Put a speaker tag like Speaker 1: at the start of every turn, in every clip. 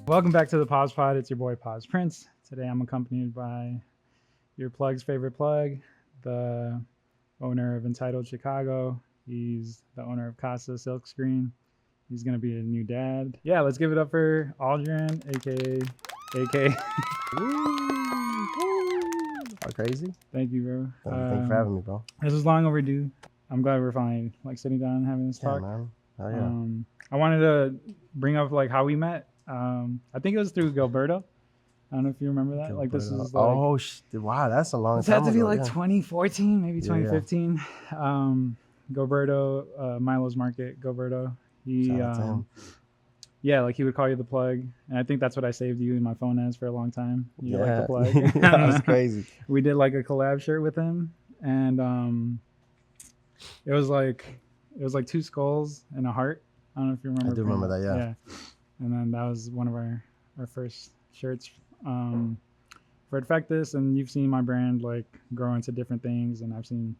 Speaker 1: Welcome back to the Pause Pod. It's your boy Pause Prince. Today I'm accompanied by your plug's favorite plug, the owner of Entitled Chicago. He's the owner of Kasa Silkscreen. He's gonna be a new dad. Yeah, let's give it up for Aldrin, aka.
Speaker 2: Are crazy?
Speaker 1: Thank you, bro.
Speaker 2: Thank you for having me, bro.
Speaker 1: This was long overdue. I'm glad we're finally sitting down and having this
Speaker 2: Yeah,
Speaker 1: talk.
Speaker 2: man. Oh yeah.
Speaker 1: I wanted to bring up how we met. I think it was through Gilberto. I don't know if you remember that.
Speaker 2: Gilberto.
Speaker 1: This is
Speaker 2: wow, that's a long
Speaker 1: It's
Speaker 2: time
Speaker 1: had to be
Speaker 2: ago.
Speaker 1: like
Speaker 2: Yeah.
Speaker 1: 2014, maybe
Speaker 2: Yeah, yeah.
Speaker 1: 2015. Gilberto, Milo's Market, Gilberto. He,
Speaker 2: Shout out to him.
Speaker 1: yeah, he would call you the plug, and I think that's what I saved you in my phone as for a long time. You're
Speaker 2: Yeah,
Speaker 1: the plug.
Speaker 2: that was crazy.
Speaker 1: We did a collab shirt with him, and it was like two skulls and a heart. I don't know if you remember.
Speaker 2: I do remember that. Yeah.
Speaker 1: Yeah, and then that was one of our first shirts for Adfectus, and you've seen my brand grow into different things, and I've seen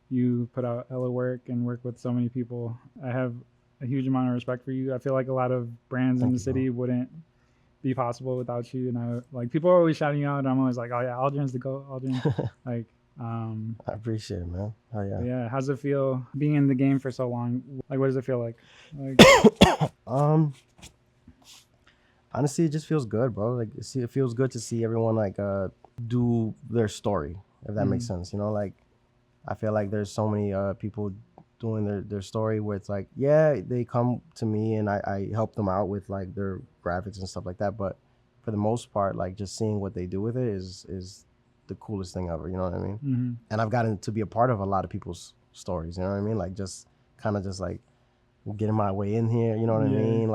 Speaker 1: you put out hella work and work with so many people. I have a huge amount of respect for you. I feel like a lot of brands in the city wouldn't be possible without you, and people are always shouting you out, and I'm always like, oh yeah, Aldrin's the GOAT, Aldrin.
Speaker 2: I appreciate it, man. Oh yeah.
Speaker 1: Yeah, how's it feel being in the game for so long? What does it feel like?
Speaker 2: Honestly, it just feels good, bro. It feels good to see everyone do their story, if that makes sense. I feel like there's so many people doing their story where it's they come to me and I help them out with their graphics and stuff like that. But for the most part, just seeing what they do with it is the coolest thing ever. You know what I mean?
Speaker 1: Mm-hmm.
Speaker 2: And I've gotten to be a part of a lot of people's stories. You know what I mean? Just getting my way in here. You know what I mean?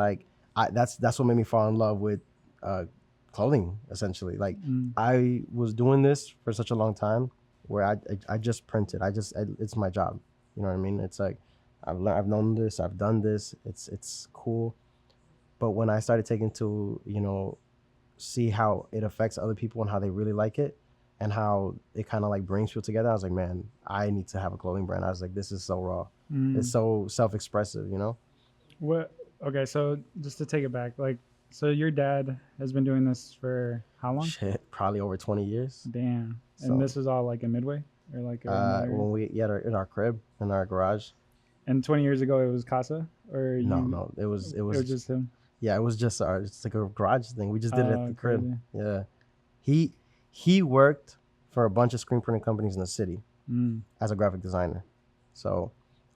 Speaker 2: That's what made me fall in love with clothing, essentially. I was doing this for such a long time where I just printed. It's my job. You know what I mean? It's I've known this, I've done this. It's cool. But when I started taking to, see how it affects other people and how they really like it and how it kind of brings people together, I was like, man, I need to have a clothing brand. I was like, this is so raw. It's so self-expressive,
Speaker 1: What? Okay, so just to take it back, so your dad has been doing this for how long?
Speaker 2: Shit, probably over 20 years.
Speaker 1: Damn.
Speaker 2: So,
Speaker 1: and this was all in Midway, or
Speaker 2: when we in our crib, in our garage.
Speaker 1: And 20 years ago, it was Casa, or
Speaker 2: No, it was
Speaker 1: just him.
Speaker 2: Yeah, it was just it's like a garage thing. We just did it at the crib.
Speaker 1: Crazy.
Speaker 2: Yeah, he worked for a bunch of screen printing companies in the city as a graphic designer. So,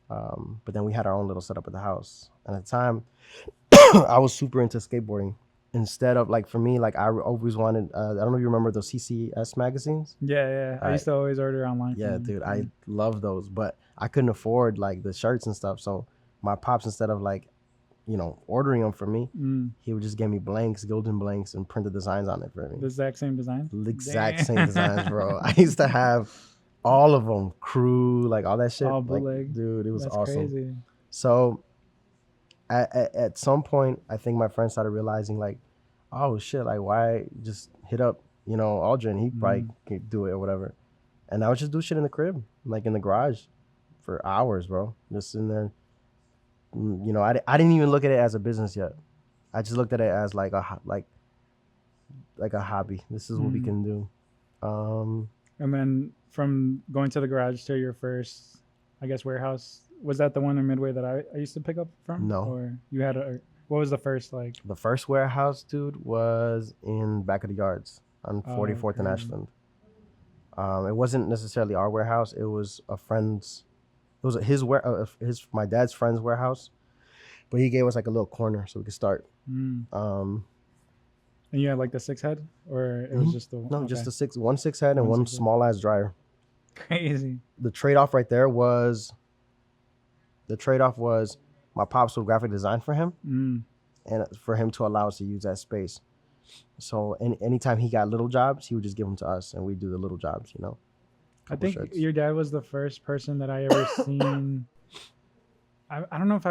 Speaker 2: but then we had our own little setup at the house. And at the time, I was super into skateboarding. Instead of for me, I always wanted. I don't know if you remember those CCS magazines.
Speaker 1: Yeah. I used to always order online.
Speaker 2: Yeah, dude, I love those, but I couldn't afford the shirts and stuff. So my pops, instead of ordering them for me, he would just give me blanks, golden blanks, and print the designs on it for me.
Speaker 1: The exact same design.
Speaker 2: The exact same designs, bro. I used to have all of them, crew, all that shit.
Speaker 1: All bootleg.
Speaker 2: Dude, it was
Speaker 1: That's
Speaker 2: awesome.
Speaker 1: Crazy.
Speaker 2: So at some point, I think my friends started realizing oh shit, why just hit up, Aldrin? He probably could do it or whatever. And I would just do shit in the crib, in the garage for hours, bro. Just in there. I didn't even look at it as a business yet. I just looked at it as a hobby. This is what we can do.
Speaker 1: And then from going to the garage to your first, I guess, warehouse, was that the one in Midway that I used to pick up from?
Speaker 2: No.
Speaker 1: Or you had what was the first
Speaker 2: The first warehouse, dude, was in back of the yards on 44th and Ashland. It wasn't necessarily our warehouse. It was a friend's. It was my dad's friend's warehouse, but he gave us a little corner so we could start.
Speaker 1: And you had the 6-head, or it was just
Speaker 2: just one 6-head and one small ass dryer.
Speaker 1: Crazy.
Speaker 2: The trade-off right there was. My pops would graphic design for him, and for him to allow us to use that space. So anytime he got little jobs, he would just give them to us, and we'd do the little jobs,
Speaker 1: I think your dad was the first person that I ever seen. I don't know if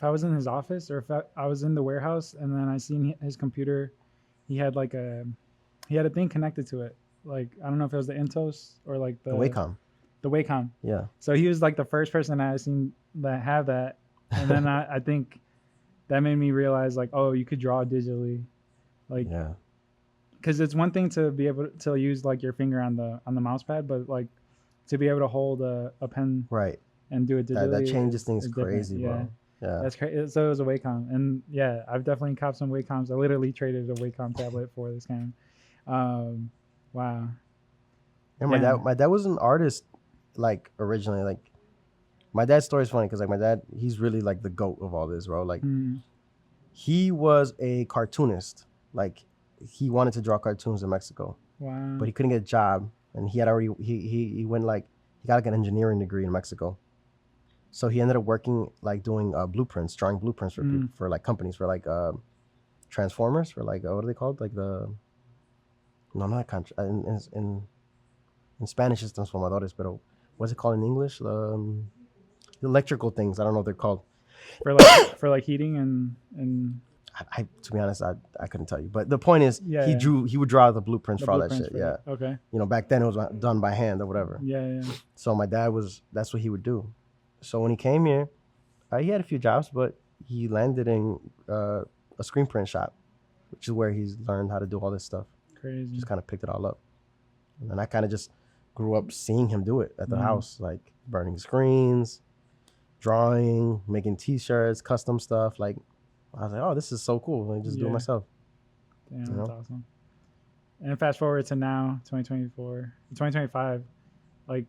Speaker 1: I was in his office or if I was in the warehouse, and then I seen his computer. He had a thing connected to it. I don't know if it was the Intos or the
Speaker 2: Wacom.
Speaker 1: The Wacom.
Speaker 2: Yeah.
Speaker 1: So he was the first person I seen that have that, and then I think that made me realize like, oh, you could draw digitally, like,
Speaker 2: Yeah.
Speaker 1: because it's one thing to be able to use like your finger on the mouse pad, but like to be able to hold a pen
Speaker 2: Right.
Speaker 1: and do it
Speaker 2: That
Speaker 1: digitally
Speaker 2: changes things
Speaker 1: is different.
Speaker 2: crazy,
Speaker 1: Yeah,
Speaker 2: bro. Yeah.
Speaker 1: that's crazy. So it was a Wacom, and yeah, I've definitely copped some Wacoms. I literally traded a Wacom tablet for this game. Wow.
Speaker 2: And
Speaker 1: Yeah.
Speaker 2: my dad was an artist, like originally. Like my dad's story is funny because like my dad, he's really like the goat of all this, bro. Like
Speaker 1: Mm,
Speaker 2: he was a cartoonist. Like he wanted to draw cartoons in Mexico,
Speaker 1: wow.
Speaker 2: but he couldn't get a job, and he had already he went like he got like an engineering degree in Mexico. So he ended up working like doing blueprints, drawing blueprints for people, for like companies, for like transformers, for like what are they called? Like the no, not contra- in Spanish it's transformadores, but what's it called in English? The electrical things. I don't know what they're called.
Speaker 1: For like heating and
Speaker 2: I to be honest, I couldn't tell you. But the point is,
Speaker 1: yeah, yeah.
Speaker 2: he would draw the blueprints
Speaker 1: The
Speaker 2: for all that
Speaker 1: blueprints
Speaker 2: shit.
Speaker 1: for
Speaker 2: Yeah,
Speaker 1: that. Okay.
Speaker 2: you know, back then it was done by hand or whatever.
Speaker 1: Yeah, yeah.
Speaker 2: So my dad that's what he would do. So when he came here, he had a few jobs, but he landed in a screen print shop, which is where he's learned how to do all this stuff.
Speaker 1: Crazy.
Speaker 2: Just kind of picked it all up, and then I kind of just grew up seeing him do it at the house, like burning screens, drawing, making T-shirts, custom stuff. Like I was like, oh, this is so cool. I just do it myself.
Speaker 1: Damn,
Speaker 2: you
Speaker 1: that's
Speaker 2: know?
Speaker 1: awesome. And fast forward to now, 2024, 2025, like,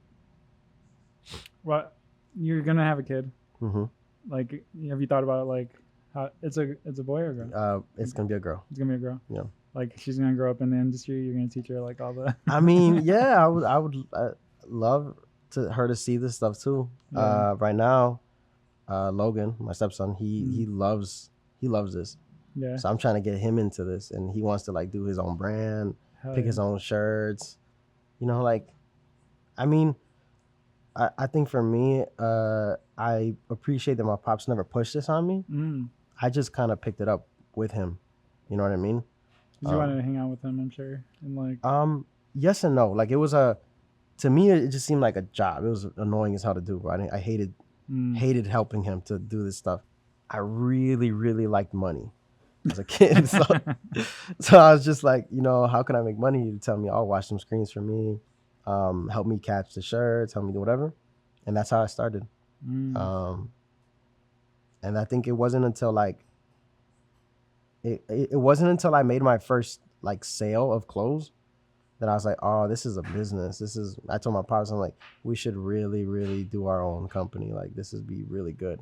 Speaker 1: what, you're gonna have a kid.
Speaker 2: Mm-hmm.
Speaker 1: Like, have you thought about like how it's a boy or a girl?
Speaker 2: It's gonna be a girl.
Speaker 1: It's gonna be a girl.
Speaker 2: Yeah.
Speaker 1: Like she's gonna grow up in the industry. You're gonna teach her like all the.
Speaker 2: I mean, yeah, I would love her to see this stuff too.
Speaker 1: Yeah.
Speaker 2: Right now, Logan, my stepson, he loves this.
Speaker 1: Yeah.
Speaker 2: So I'm trying to get him into this, and he wants to like do his own brand,
Speaker 1: Hell
Speaker 2: pick
Speaker 1: yeah.
Speaker 2: his own shirts. You know, like, I mean, I think for me, I appreciate that my pops never pushed this on me. I just kind of picked it up with him. You know what I mean?
Speaker 1: Because you wanted to hang out with him, I'm sure, and like.
Speaker 2: Yes and no. Like it was to me, it just seemed like a job. It was annoying as hell to do. I hated helping him to do this stuff. I really, really liked money as a kid. So I was just like, you know, how can I make money? You tell me, oh, watch some screens for me, help me catch the shirts, help me do whatever. And that's how I started. And I think it wasn't until like, it wasn't until I made my first like sale of clothes that I was like, oh, this is a business. I told my pops, I'm like, we should really, really do our own company. Like this would be really good.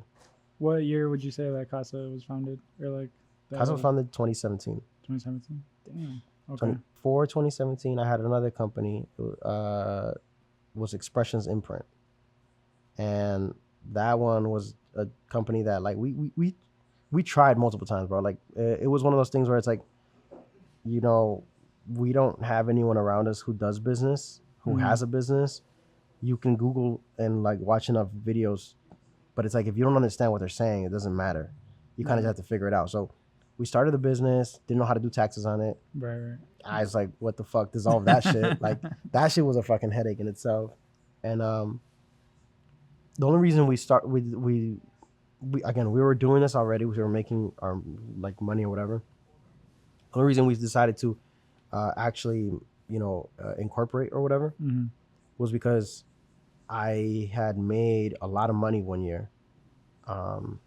Speaker 1: What year would you say that Kasa was founded? Or like
Speaker 2: Kasa was founded 2017.
Speaker 1: 2017? Damn. Okay.
Speaker 2: 2017, I had another company, was Expressions Imprint. And that one was a company that like we tried multiple times, bro. Like it was one of those things where it's like, you know, we don't have anyone around us who does business, who has a business. You can Google and like watch enough videos, but it's like if you don't understand what they're saying, it doesn't matter. You kind of have to figure it out. So we started the business, didn't know how to do taxes on it.
Speaker 1: Right.
Speaker 2: I was like, what the fuck? Dissolve that shit. Like that shit was a fucking headache in itself. And the only reason we were doing this already. We were making our like money or whatever. The only reason we decided to actually, you know, incorporate or whatever was because I had made a lot of money one year, and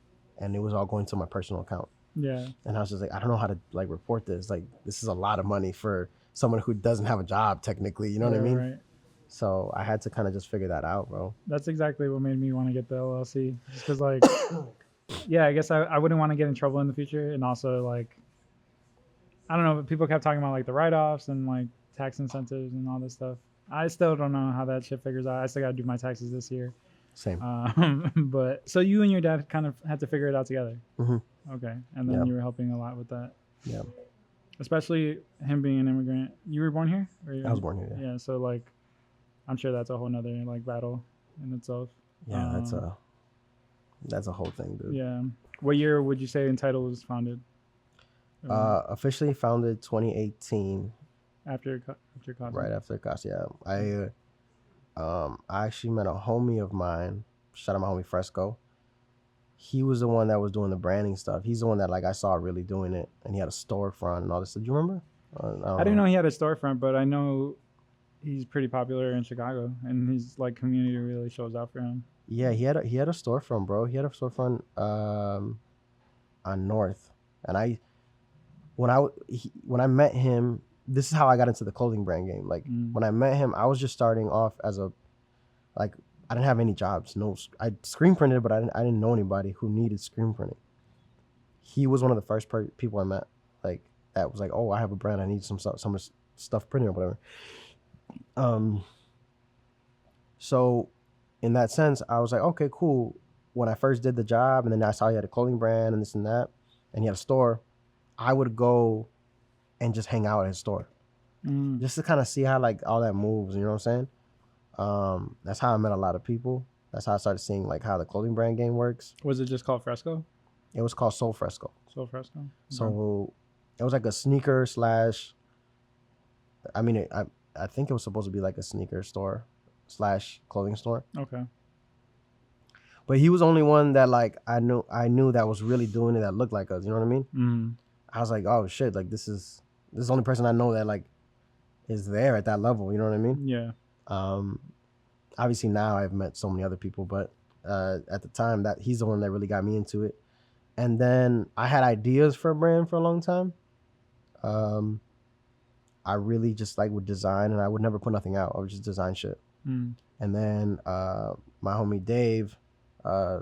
Speaker 2: it was all going to my personal account.
Speaker 1: Yeah.
Speaker 2: And I was just like, I don't know how to like report this. Like, this is a lot of money for someone who doesn't have a job technically. You know what I mean?
Speaker 1: Right.
Speaker 2: So I had to kind of just figure that out, bro.
Speaker 1: That's exactly what made me want to get the LLC. Just because, like, yeah, I guess I wouldn't want to get in trouble in the future, and also like, I don't know, but people kept talking about like the write-offs and like tax incentives and all this stuff. I still don't know how that shit figures out. I still got to do my taxes this year.
Speaker 2: Same.
Speaker 1: But so you and your dad kind of had to figure it out together. Okay. And then
Speaker 2: Yeah.
Speaker 1: you were helping a lot with that.
Speaker 2: Yeah.
Speaker 1: Especially him being an immigrant. You were born here?
Speaker 2: I was born here.
Speaker 1: Yeah. So like, I'm sure that's a whole nother like battle in itself.
Speaker 2: Yeah, that's a whole thing, dude.
Speaker 1: Yeah. What year would you say Entitled was founded?
Speaker 2: Officially founded 2018.
Speaker 1: After Kasa.
Speaker 2: Right after Kasa. Yeah. I actually met a homie of mine. Shout out my homie Fresco. he was the one that was doing the branding stuff. He's the one that like I saw really doing it, and he had a storefront and all this. Do you remember? I don't
Speaker 1: I didn't
Speaker 2: know.
Speaker 1: know he had a storefront, but I know he's pretty popular in Chicago, and his like community really shows out for him.
Speaker 2: Yeah, he had a storefront, bro. He had a storefront on North, and when I met him, this is how I got into the clothing brand game. Like when I met him, I was just starting off as a like I didn't have any jobs. No, I screen printed, but I didn't know anybody who needed screen printing. He was one of the first people I met. Like that was like, oh, I have a brand. I need some stuff printed or whatever. So in that sense, I was like, okay, cool. When I first did the job, and then I saw he had a clothing brand and this and that, and he had a store, I would go and just hang out at his store, just to kind of see how like all that moves. You know what I'm saying? That's how I met a lot of people. That's how I started seeing like how the clothing brand game works.
Speaker 1: Was it just called Fresco?
Speaker 2: It was called Soul Fresco.
Speaker 1: Soul Fresco. Okay.
Speaker 2: So it was like a sneaker slash. I mean, I think it was supposed to be like a sneaker store slash clothing store.
Speaker 1: Okay.
Speaker 2: But he was the only one that like I knew that was really doing it, that looked like us. You know what I mean?
Speaker 1: Mm-hmm.
Speaker 2: I was like, oh shit, like this is the only person I know that like is there at that level. You know what I mean?
Speaker 1: Yeah.
Speaker 2: Obviously now I've met so many other people, but at the time that he's the one that really got me into it. And then I had ideas for a brand for a long time. I really just like would design, and I would never put nothing out. I would just design shit. And then my homie Dave,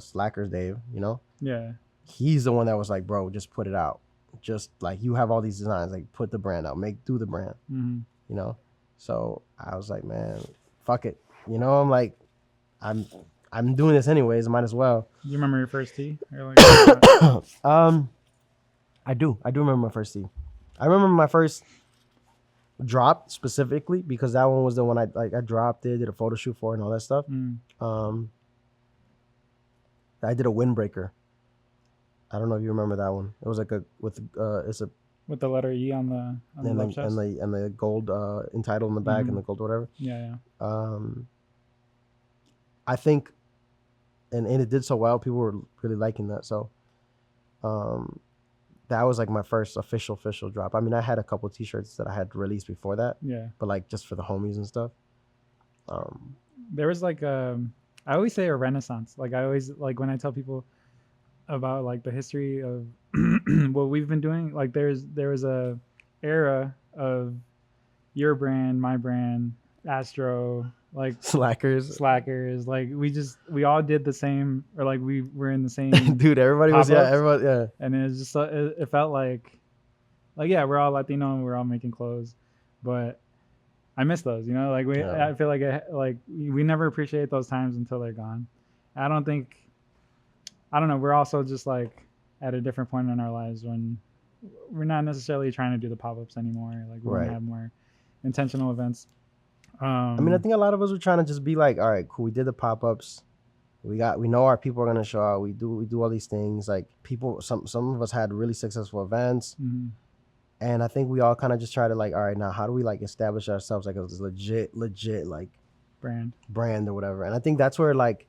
Speaker 2: Slackers Dave, you know?
Speaker 1: Yeah.
Speaker 2: He's the one that was like, bro, just put it out. Just like you have all these designs, like put the brand out, do the brand, you know? So I was like, man, fuck it. You know, I'm like, I'm doing this anyways, might as well.
Speaker 1: Do you remember your first tee? Like,
Speaker 2: I do remember my first tee. I remember my first drop specifically because that one was the one I dropped it, did a photo shoot for it and all that stuff. I did a windbreaker. I don't know if you remember that one. It was like with
Speaker 1: the letter E on the left chest?
Speaker 2: and the gold entitled in the back and the gold whatever.
Speaker 1: Yeah.
Speaker 2: I think, and it did so well. People were really liking that. So, that was like my first official drop. I mean, I had a couple T-shirts that I had released before that. Yeah. But like just for the homies and stuff.
Speaker 1: There was like I always say a renaissance. Like I always like when I tell people about like the history of what we've been doing. Like there was a era of your brand, my brand, Astro, like slackers, like we all did the same, or like we were in the same
Speaker 2: dude, everybody was
Speaker 1: and it was just it felt like yeah, we're all Latino and we're all making clothes, but I miss those, you know, like I feel like we never appreciate those times until they're gone. I don't know, we're also just like at a different point in our lives when we're not necessarily trying to do the pop-ups anymore, like we're gonna have more intentional events.
Speaker 2: I mean, I think a lot of us were trying to just be like, all right, cool. We did the pop-ups. We know our people are gonna show up. We do all these things. Like people, some of us had really successful events, and I think we all kind of just try to like, all right, now how do we like establish ourselves like as legit like brand or whatever. And I think that's where like,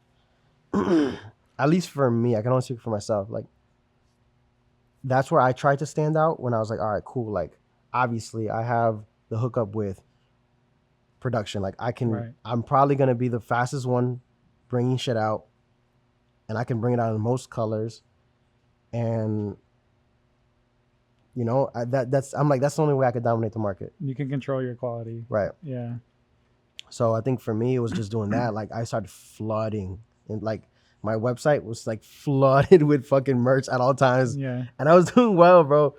Speaker 2: at least for me, I can only speak for myself. Like that's where I tried to stand out when I was like, all right, cool. Like obviously I have the hookup with production. Like I'm probably going to be the fastest one bringing shit out, and I can bring it out in most colors. And you know, that's the only way I could dominate the market.
Speaker 1: You can control your quality.
Speaker 2: Right.
Speaker 1: Yeah.
Speaker 2: So I think for me, it was just doing that. Like I started flooding, and like my website was like flooded with fucking merch at all times. Yeah. And I was doing well, bro.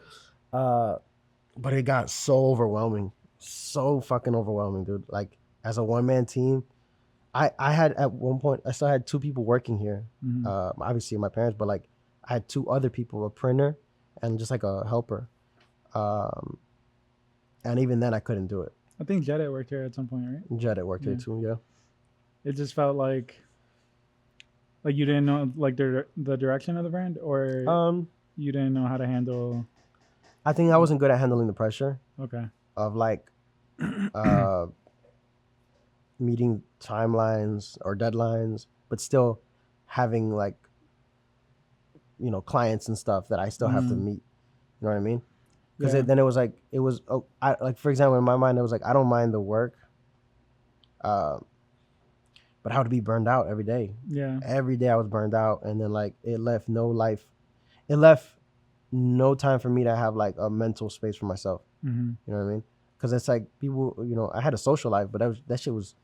Speaker 2: But it got so overwhelming. So fucking overwhelming, dude. Like as a one-man team, I had at one point I still had two people working here. Obviously my parents, but like I had two other people, a printer and just like a helper. And even then I couldn't do it.
Speaker 1: I think Jedit worked here at some point, right?
Speaker 2: Jedit worked here too, yeah.
Speaker 1: It just felt like you didn't know like the direction of the brand, or you didn't know how to handle.
Speaker 2: I think I wasn't good at handling the pressure.
Speaker 1: Okay.
Speaker 2: Of like meeting timelines or deadlines, but still having like clients and stuff that I still have to meet. You know what I mean? Because
Speaker 1: Yeah.
Speaker 2: then it was like like for example, in my mind it was like I don't mind the work, but I would be burned out every day.
Speaker 1: Yeah.
Speaker 2: Every day I was burned out, and then like it left no life. It left no time for me to have like a mental space for myself.
Speaker 1: Mm-hmm.
Speaker 2: You know what I mean? Because it's like people, I had a social life, but that was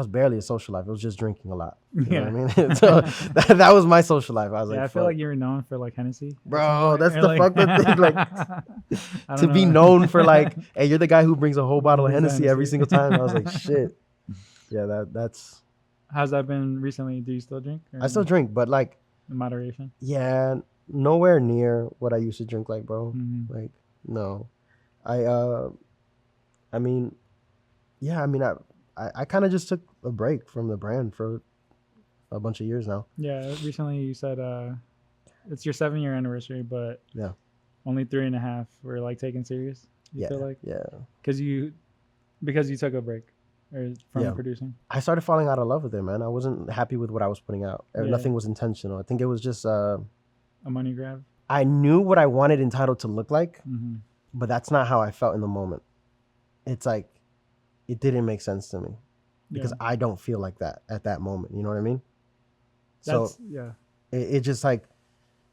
Speaker 2: barely a social life. It was just drinking a lot. You know what I mean? So that was my social life. I was like,
Speaker 1: I feel like you were known for like Hennessy,
Speaker 2: bro. That's the
Speaker 1: like,
Speaker 2: fucked up thing. Like to be known for like, hey, you're the guy who brings a whole bottle of Hennessy every single time. I was like, shit. Yeah, that's.
Speaker 1: How's that been recently? Do you still drink?
Speaker 2: I still drink, but like
Speaker 1: in moderation.
Speaker 2: Yeah, nowhere near what I used to drink, like, bro.
Speaker 1: Mm-hmm.
Speaker 2: Like, no. I mean, yeah, I mean, I kind of just took a break from the brand for a bunch of years now.
Speaker 1: Yeah, recently you said it's your 7-year anniversary, but
Speaker 2: yeah,
Speaker 1: only 3.5 were like taken serious. You feel like because you took a break from producing.
Speaker 2: I started falling out of love with it, man. I wasn't happy with what I was putting out. Nothing was intentional. I think it was just
Speaker 1: a money grab.
Speaker 2: I knew what I wanted Entitled to look like,
Speaker 1: Mm-hmm.
Speaker 2: but that's not how I felt in the moment. It's like it didn't make sense to me because I don't feel like that at that moment. You know what I mean? It just like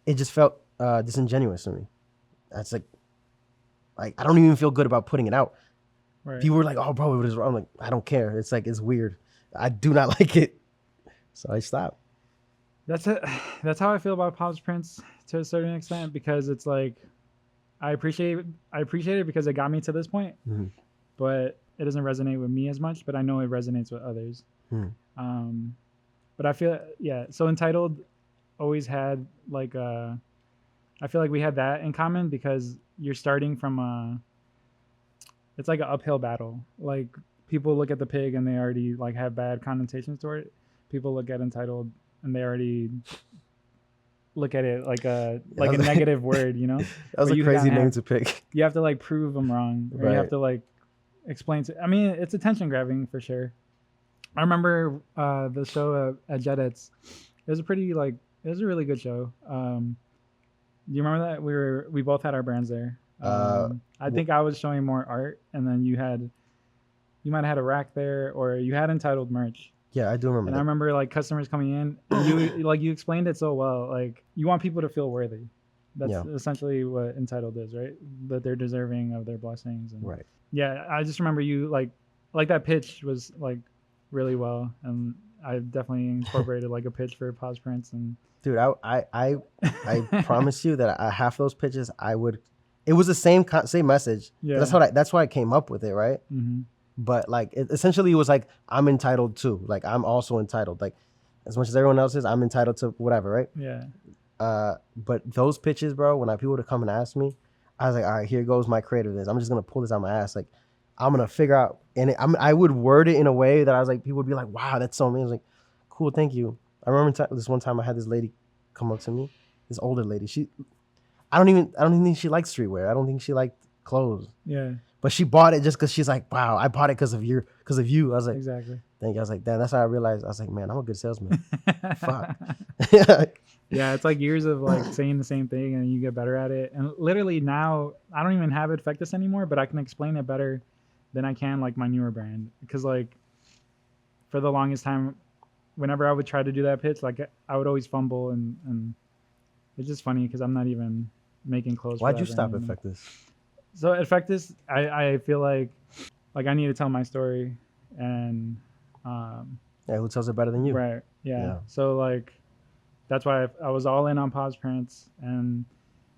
Speaker 2: it just felt disingenuous to me. That's like I don't even feel good about putting it out. Right. People were like, "Oh, bro, it was wrong." I'm like, I don't care. It's like it's weird. I do not like it, so I stopped.
Speaker 1: That's it. That's how I feel about Pop's prints to a certain extent, because it's like I appreciate it because it got me to this point, but it doesn't resonate with me as much. But I know it resonates with others. But I feel so Entitled always had like I feel like we had that in common because you're starting from it's like an uphill battle. Like people look at the pig and they already like have bad connotations toward it. People look at Entitled and they already look at it like a negative word, you know?
Speaker 2: That was a crazy name to pick.
Speaker 1: You have to like prove them wrong, or you have to like explain to. I mean, it's attention grabbing for sure. I remember the show at Jetets. It was a really good show. Do you remember that we both had our brands there? I think I was showing more art, and then you might have had a rack there, or you had Entitled merch.
Speaker 2: Yeah, I do remember.
Speaker 1: And I remember like customers coming in, and you explained it so well. Like you want people to feel worthy. That's essentially what Entitled is, right? That they're deserving of their blessings. And
Speaker 2: right.
Speaker 1: Yeah, I just remember you like that pitch was like really well, and I definitely incorporated like a pitch for Pause Prints. And
Speaker 2: dude, I promise you that half those pitches I would. It was the same message. Yeah. That's why I came up with it, right? Mm-hmm. But like essentially it was like I'm entitled to, like I'm also entitled, like as much as everyone else is, I'm entitled to whatever, right?
Speaker 1: Yeah.
Speaker 2: But those pitches, bro, when people would come and ask me, I was like, all right, here goes my creativeness. I'm just gonna pull this out my ass. Like I'm gonna figure out, and I would word it in a way that I was like, people would be like, wow, that's so amazing. I was like, cool, thank you. I remember this one time I had this lady come up to me, this older lady. I don't even think she liked streetwear. I don't think she liked clothes.
Speaker 1: Yeah.
Speaker 2: But she bought it just because she's like, wow, I bought it because of you. I was like,
Speaker 1: exactly.
Speaker 2: Thank you. I was like, damn, that's how I realized. I was like, man, I'm a good salesman. Fuck.
Speaker 1: Yeah, it's like years of like saying the same thing and you get better at it. And literally now I don't even have Adfectus anymore, but I can explain it better than I can like my newer brand. Because like for the longest time, whenever I would try to do that pitch, like I would always fumble, and it's just funny because I'm not even making clothes.
Speaker 2: Why'd you stop Adfectus?
Speaker 1: So Adfectus, I feel like I need to tell my story, and
Speaker 2: who tells it better than you?
Speaker 1: Right. Yeah. So like that's why I was all in on Pause Prints, and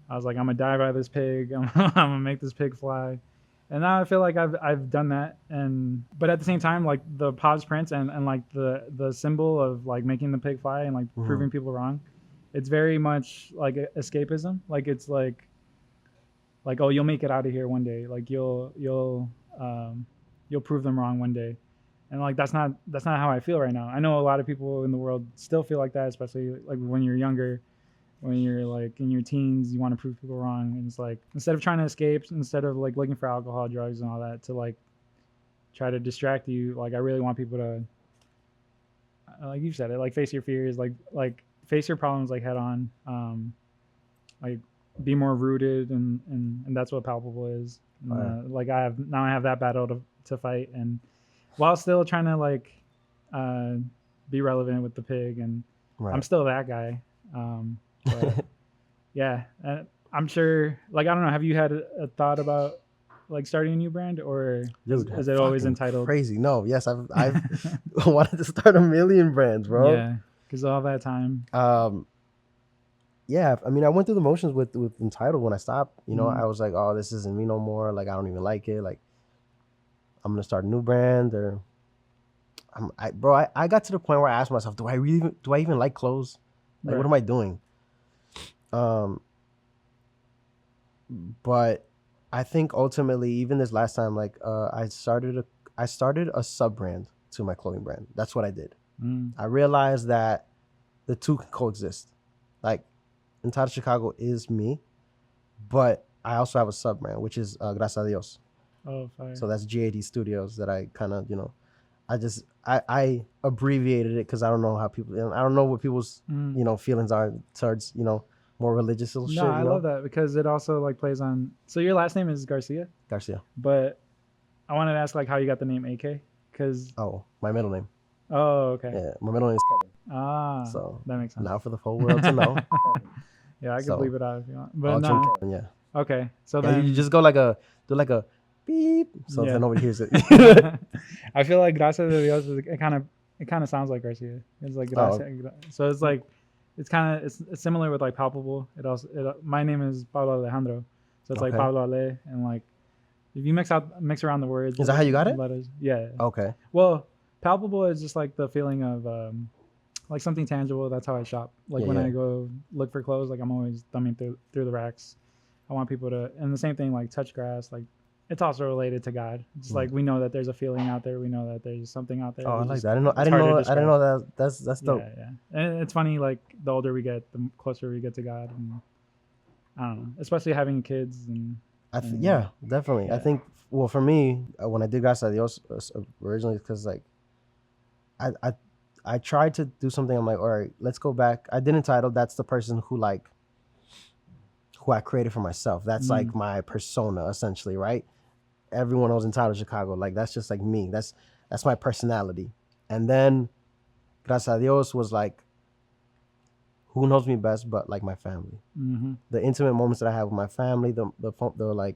Speaker 1: I was like, I'm gonna die by this pig. I'm gonna make this pig fly. And now I feel like I've done that, but at the same time, like the Pause Prints and like the symbol of like making the pig fly and like proving people wrong, it's very much like escapism. Like it's like oh, you'll make it out of here one day. Like you'll prove them wrong one day. And like that's not how I feel right now. I know a lot of people in the world still feel like that, especially like when you're younger, when you're like in your teens, you want to prove people wrong. And it's like instead of trying to escape, instead of like looking for alcohol, drugs, and all that to like try to distract you, like I really want people to, like you said it, like face your fears, like face your problems like head on. Like be more rooted, and that's what palpable is. And, like I have that battle to fight, and while still trying to like uh, be relevant with the pig, and I'm still that guy. But yeah, I'm sure. Like I don't know. Have you had a thought about like starting a new brand, or
Speaker 2: Dude,
Speaker 1: is it always entitled?
Speaker 2: Crazy. No, yes, I've wanted to start a million brands, bro.
Speaker 1: Yeah, because all that time.
Speaker 2: Yeah, I mean, I went through the motions with entitled when I stopped. You know, I was like, oh, this isn't me no more. Like, I don't even like it. Like, I'm gonna start a new brand, or I got to the point where I asked myself, do I even like clothes? Like, what am I doing? But I think ultimately, even this last time, like, I started a sub brand to my clothing brand. That's what I did. I realized that the two can coexist. Like, Entitled Chicago is me, but I also have a sub brand, which is Gracias a Dios.
Speaker 1: Oh, fire. So
Speaker 2: that's GAD Studios that I kind of, I abbreviated it because I don't know how people, I don't know what people's, feelings are towards, more religious shit.
Speaker 1: No, I love that because it also like plays on. So your last name is Garcia?
Speaker 2: Garcia.
Speaker 1: But I wanted to ask like how you got the name AK, because.
Speaker 2: Oh, my middle name.
Speaker 1: Oh, okay.
Speaker 2: Yeah, my middle name is Kevin.
Speaker 1: Ah, so that makes sense.
Speaker 2: Now for the whole world to know.
Speaker 1: Yeah, I can leave it out if you want. But no.
Speaker 2: Kevin, yeah.
Speaker 1: Okay, so then
Speaker 2: you just go do like a beep, so that nobody hears it.
Speaker 1: I feel like Gracias a Dios it kind of sounds like Garcia. It's like Gracia. So it's like it's similar with like palpable. My name is Pablo Alejandro, so it's like Pablo Ale, and like if you mix around the words.
Speaker 2: Is that how you got it?
Speaker 1: Letters, yeah.
Speaker 2: Okay.
Speaker 1: Well, palpable is just like the feeling of like something tangible. That's how I shop. Like when I go look for clothes, like I'm always thumbing through the racks. I want people to, and the same thing like touch grass, like it's also related to God. It's like we know that there's a feeling out there. We know that there's something out there.
Speaker 2: Oh, I like that. I didn't know that. That's dope.
Speaker 1: Yeah. And it's funny, like the older we get, the closer we get to God. And I don't know, especially having kids
Speaker 2: yeah, definitely. Yeah. I think, well, for me, when I did Gracias a Dios originally, because like I tried to do something. I'm like, all right, let's go back. I did Entitled. That's the person who I created for myself. That's like my persona, essentially, right? Everyone knows Entitled Chicago. Like, that's just like me. That's my personality. And then Gracias a Dios was like, who knows me best but like my family. Mm-hmm. The intimate moments that I have with my family, the like,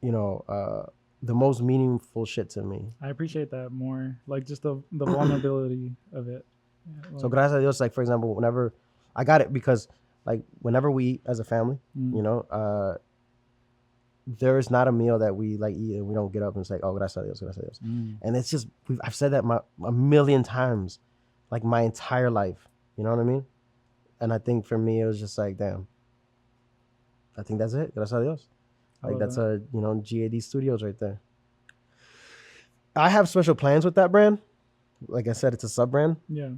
Speaker 2: the most meaningful shit to me.
Speaker 1: I appreciate that more. Like just the vulnerability of it.
Speaker 2: Yeah, like, so Gracias a Dios, like for example, whenever I got it because like whenever we eat as a family, there is not a meal that we like eat and we don't get up and say, oh, Gracias a Dios, Gracias a Dios. And it's just, I've said that a million times, like my entire life. You know what I mean? And I think for me, it was just like, damn, I think that's it. Gracias a Dios. Like that's GAD Studios right there. I have special plans with that brand. Like I said, it's a sub brand.
Speaker 1: Yeah.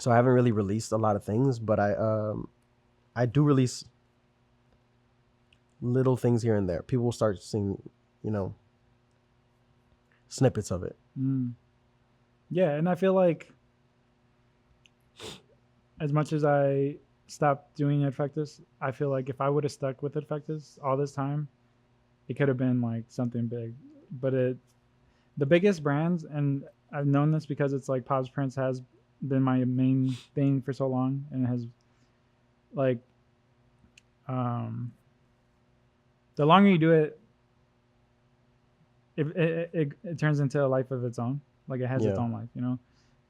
Speaker 2: So I haven't really released a lot of things, but I do release little things here and there. People will start seeing, snippets of it.
Speaker 1: Yeah, and I feel like as much as I stopped doing Adfectus, I feel like if I would have stuck with Adfectus all this time, it could have been like something big. But the biggest brands, and I've known this because it's like Pops Prints has been my main thing for so long, and it has like the longer you do it, it turns into a life of its own. Like it has its own life,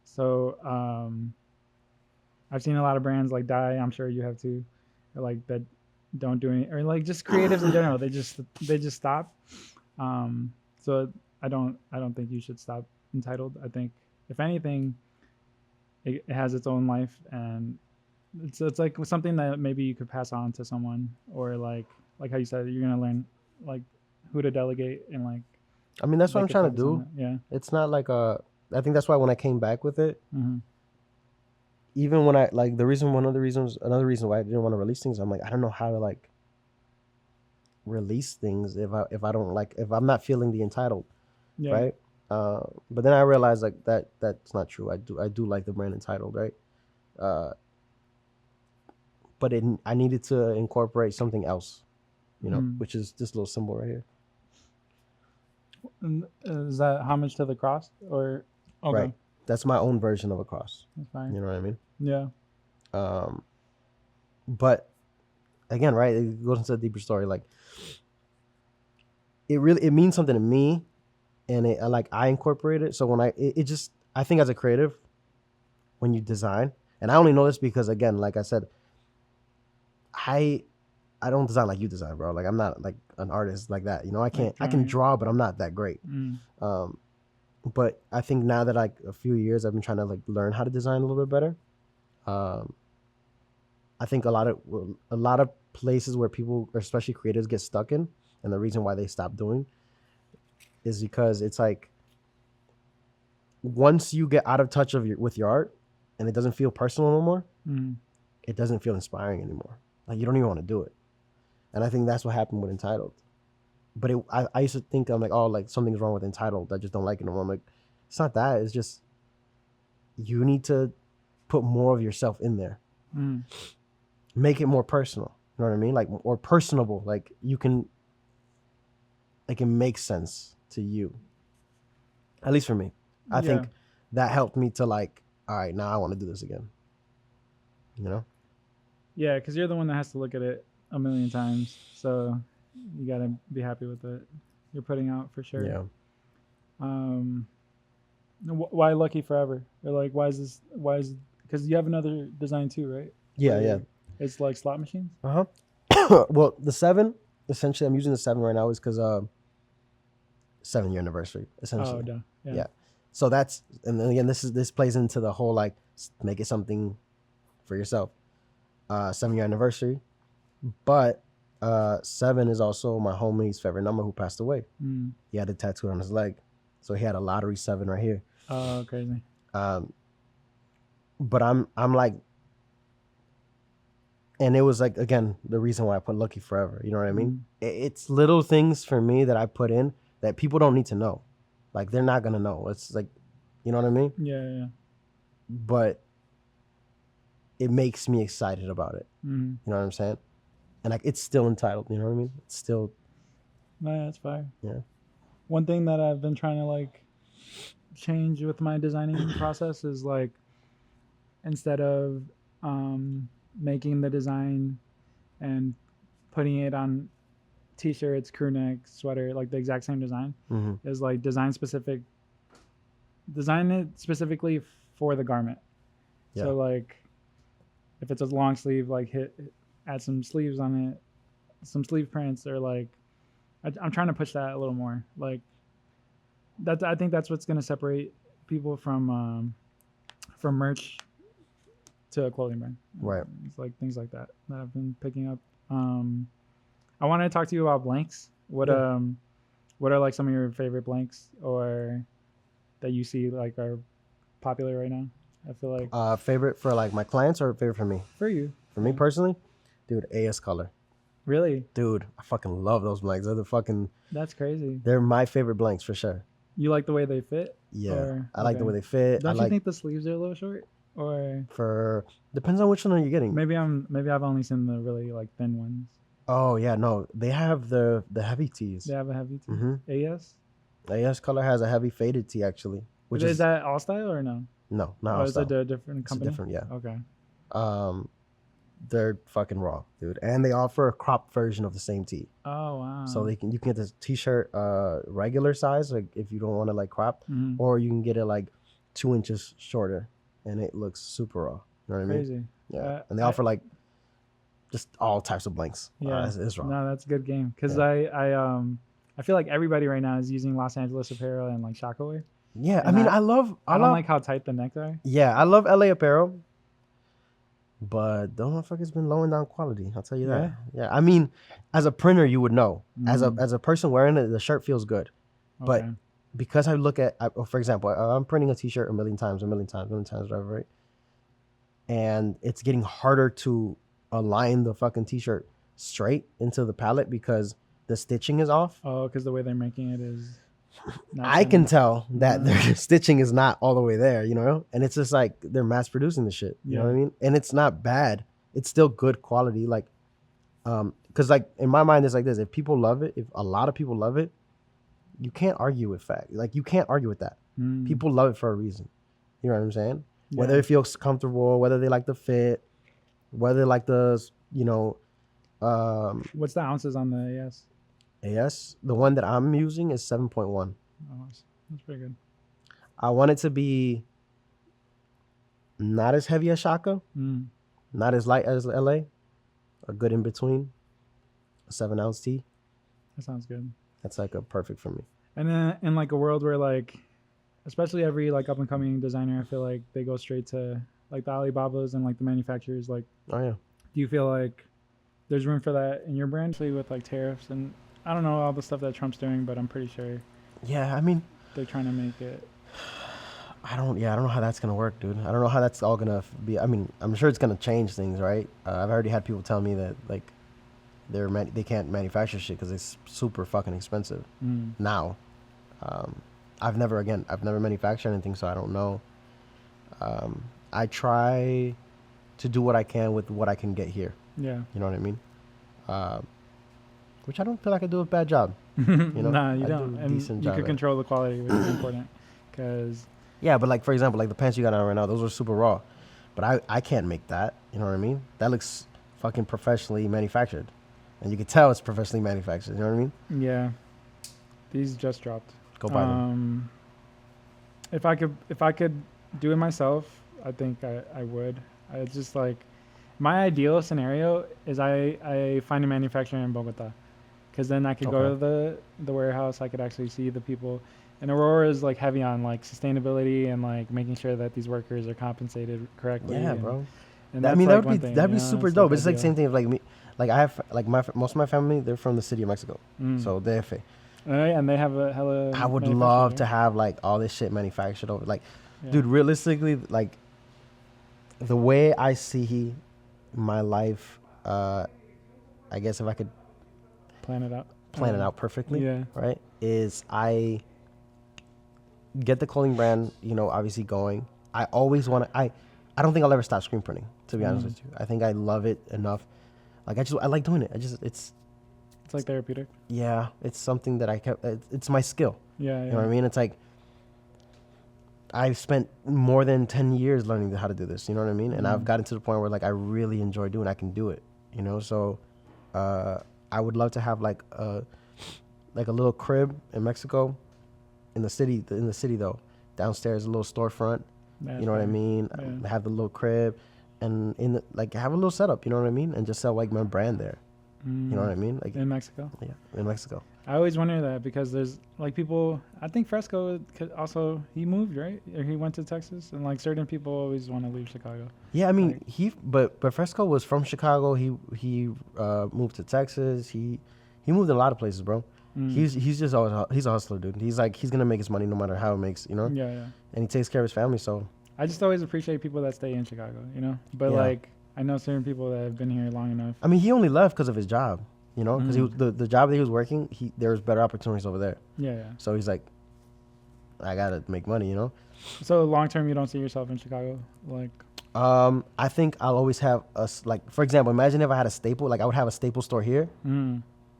Speaker 1: So I've seen a lot of brands like die. I'm sure you have too, or like that don't do any, or like just creatives in general. They just stop. So I don't think you should stop Entitled. I think if anything, it has its own life, and it's like something that maybe you could pass on to someone, or like how you said, you're gonna learn like who to delegate and like.
Speaker 2: I mean, that's what I'm trying to do.
Speaker 1: Yeah,
Speaker 2: it's not like I think that's why when I came back with it. Mm-hmm. Even when I like another reason why I didn't want to release things, I'm like, I don't know how to like release things if I'm not feeling the Entitled, right? But then I realized like that's not true. I do like the brand Entitled, right? uh, but I needed to incorporate something else, which is this little symbol right here.
Speaker 1: And is that homage to the cross or? Okay.
Speaker 2: Right. That's my own version of a cross.
Speaker 1: That's fine.
Speaker 2: You know what I mean?
Speaker 1: Yeah.
Speaker 2: But again, right, it goes into a deeper story. Like, it means something to me, and I incorporate it. So when I think as a creative, when you design, and I only know this because, again, like I said, I don't design like you design, bro. Like, I'm not like an artist like that. I can draw, but I'm not that great. But I think now that like a few years, I've been trying to like learn how to design a little bit better. I think a lot of places where people, especially creatives, get stuck in, and the reason why they stop doing, is because it's like once you get out of touch with your art, and it doesn't feel personal no more, it doesn't feel inspiring anymore. Like, you don't even want to do it. And I think that's what happened with Entitled. But I used to think, I'm like, oh, like something's wrong with Entitled. I just don't like it anymore. I'm like, it's not that. It's just you need to put more of yourself in there. Make it more personal. You know what I mean? Like, or personable. Like, it make sense to you. At least for me. I think that helped me to like, all right, now I want to do this again.
Speaker 1: Yeah, because you're the one that has to look at it a million times. So you got to be happy with it you're putting out for sure.
Speaker 2: Yeah.
Speaker 1: Why Lucky Forever? Or like, why is because you have another design too, right?
Speaker 2: Yeah.
Speaker 1: It's like slot machines?
Speaker 2: Well, the 7, essentially, I'm using the 7 right now is because 7-year anniversary, essentially.
Speaker 1: Oh, duh.
Speaker 2: Yeah. So that's, and then again, this plays into the whole like, make it something for yourself. 7-year anniversary. But 7 is also my homie's favorite number who passed away. He had a tattoo on his leg. So he had a lottery 7 right here.
Speaker 1: Oh, crazy.
Speaker 2: But I'm like, and it was like, again, the reason why I put Lucky Forever. You know what I mean? It's little things for me that I put in that people don't need to know. Like, they're not going to know. It's like, you know what I mean?
Speaker 1: Yeah.
Speaker 2: But it makes me excited about it. You know what I'm saying? And like, it's still Entitled. You know what I mean? It's still.
Speaker 1: No, that's fine.
Speaker 2: Yeah.
Speaker 1: One thing that I've been trying to like change with my designing process is like, instead of making the design and putting it on t-shirts, crew neck, sweater, like the exact same design, is like design it specifically for the garment. Yeah. So like, if it's a long sleeve, like add some sleeves on it, some sleeve prints, or like, I'm trying to push that a little more. Like, I think that's what's gonna separate people from merch to a clothing brand.
Speaker 2: Right.
Speaker 1: It's like things like that I've been picking up. I wanted to talk to you about blanks. What are like some of your favorite blanks, or that you see like are popular right now? I feel like
Speaker 2: favorite for like my clients, or favorite for me?
Speaker 1: For you.
Speaker 2: For me personally, dude, AS color.
Speaker 1: Really?
Speaker 2: Dude, I fucking love those blanks.
Speaker 1: That's crazy.
Speaker 2: They're my favorite blanks for sure.
Speaker 1: You like the way they fit?
Speaker 2: Yeah, I like the way they fit.
Speaker 1: Don't you think the sleeves are a little short? Or
Speaker 2: depends on which one you're getting.
Speaker 1: Maybe I've only seen the really like thin ones.
Speaker 2: Oh yeah, no, they have the heavy tees.
Speaker 1: They have a heavy tee.
Speaker 2: AS color has a heavy faded tee actually.
Speaker 1: Which is that all style or no?
Speaker 2: No, not all style.
Speaker 1: Is it a different company?
Speaker 2: It's different, yeah.
Speaker 1: Okay.
Speaker 2: They're fucking raw, dude, and they offer a cropped version of the same tee.
Speaker 1: Oh wow!
Speaker 2: So you can get the t-shirt regular size, like if you don't want to like crop, or you can get it like 2 inches shorter, and it looks super raw. You know what I mean?
Speaker 1: Crazy.
Speaker 2: Yeah, and they offer like just all types of blanks.
Speaker 1: Yeah,
Speaker 2: it's raw.
Speaker 1: No, that's a good game because I feel like everybody right now is using Los Angeles apparel and like Shakaway.
Speaker 2: Yeah, I mean, I don't
Speaker 1: like how tight the necks are.
Speaker 2: Yeah, I love LA apparel. But those motherfuckers been lowering down quality. I'll tell you that. Yeah. I mean, as a printer, you would know. As a person wearing it, the shirt feels good. But because I look at, for example, I'm printing a t-shirt a million times, whatever, right? And it's getting harder to align the fucking t-shirt straight into the palette because the stitching is off.
Speaker 1: Oh, because the way they're making it is.
Speaker 2: I can tell that their stitching is not all the way there, you know, and it's just like they're mass producing the shit. You know what I mean? And it's not bad. It's still good quality. Like, because like in my mind, it's like this: if people love it, if a lot of people love it, you can't argue with fact. Like you can't argue with that. People love it for a reason. You know what I'm saying? Yeah. Whether it feels comfortable, whether they like the fit, whether they like the, you know.
Speaker 1: What's the ounces on the AS?
Speaker 2: AS, the one that I'm using is 7.1.
Speaker 1: Oh, that's pretty good.
Speaker 2: I want it to be not as heavy as Shaka, not as light as LA, a good in between, a 7-ounce tee.
Speaker 1: That sounds good.
Speaker 2: That's like a perfect for me.
Speaker 1: And then in like a world where like, especially every like up and coming designer, I feel like they go straight to like the Alibabas and like the manufacturers. Like,
Speaker 2: oh yeah,
Speaker 1: do you feel like there's room for that in your brand, especially with like tariffs and I don't know all the stuff that Trump's doing, but I'm pretty sure.
Speaker 2: Yeah, I mean,
Speaker 1: they're trying to make it.
Speaker 2: I don't know how that's gonna work, dude. I don't know how that's all gonna be. I mean, I'm sure it's gonna change things, right? I've already had people tell me that like they can't manufacture shit because it's super fucking expensive now. I've never manufactured anything, so I don't know. I try to do what I can with what I can get here. Yeah, you know what I mean. Which I don't feel like I do a bad job. You know?
Speaker 1: Nah, you don't. And you can control the quality, which is important. Cause
Speaker 2: yeah, but like for example, like the pants you got on right now, those are super raw. But I can't make that. You know what I mean? That looks fucking professionally manufactured, and you can tell it's professionally manufactured. You know what I mean?
Speaker 1: Yeah. These just dropped.
Speaker 2: Go buy them.
Speaker 1: If I could do it myself, I think I would. I just like my ideal scenario is I find a manufacturer in Bogota. Because then I could go to the warehouse. I could actually see the people. And Aurora is like heavy on like sustainability and like making sure that these workers are compensated correctly.
Speaker 2: Yeah, bro.
Speaker 1: And
Speaker 2: I mean,
Speaker 1: like
Speaker 2: that'd be super dope. It's like the same thing as like me. Like I have like most of my family, they're from the city of Mexico. So DF.
Speaker 1: And they have a hella.
Speaker 2: I would love to have like all this shit manufactured over. Like, dude, realistically, like the way I see my life, I guess if I could
Speaker 1: plan it out
Speaker 2: perfectly, right, is I get the clothing brand, you know, obviously going. I always want to, I don't think I'll ever stop screen printing, to be honest with you. I think I love it enough. Like I like doing it. It's
Speaker 1: like therapeutic.
Speaker 2: Yeah, it's something that I kept, it's my skill.
Speaker 1: Yeah.
Speaker 2: You know what I mean? It's like, I've spent more than 10 years learning how to do this, you know what I mean? And I've gotten to the point where like I really enjoy doing it. I can do it, you know? So I would love to have like a little crib in Mexico, in the city though. Downstairs a little storefront, you know what I mean? Yeah. Have the little crib and have a little setup, you know what I mean? And just sell like my brand there. You know what I mean? Like
Speaker 1: in Mexico?
Speaker 2: Yeah, in Mexico.
Speaker 1: I always wonder that because there's like people, I think Fresco also, he moved, right? Or he went to Texas, and like certain people always want to leave Chicago.
Speaker 2: Yeah, I mean, but Fresco was from Chicago. He moved to Texas. He moved in a lot of places, bro. He's just always, he's a hustler, dude. He's like, he's going to make his money no matter how it makes, you know?
Speaker 1: Yeah.
Speaker 2: And he takes care of his family, so.
Speaker 1: I just always appreciate people that stay in Chicago, you know? But like, I know certain people that have been here long enough.
Speaker 2: I mean, he only left because of his job, you know, because the job that he was working, there was better opportunities over there.
Speaker 1: Yeah.
Speaker 2: So he's like, I gotta make money, you know.
Speaker 1: So long term, you don't see yourself in Chicago, like.
Speaker 2: I think I'll always have like, for example, imagine if I had a staple, like I would have a staple store here,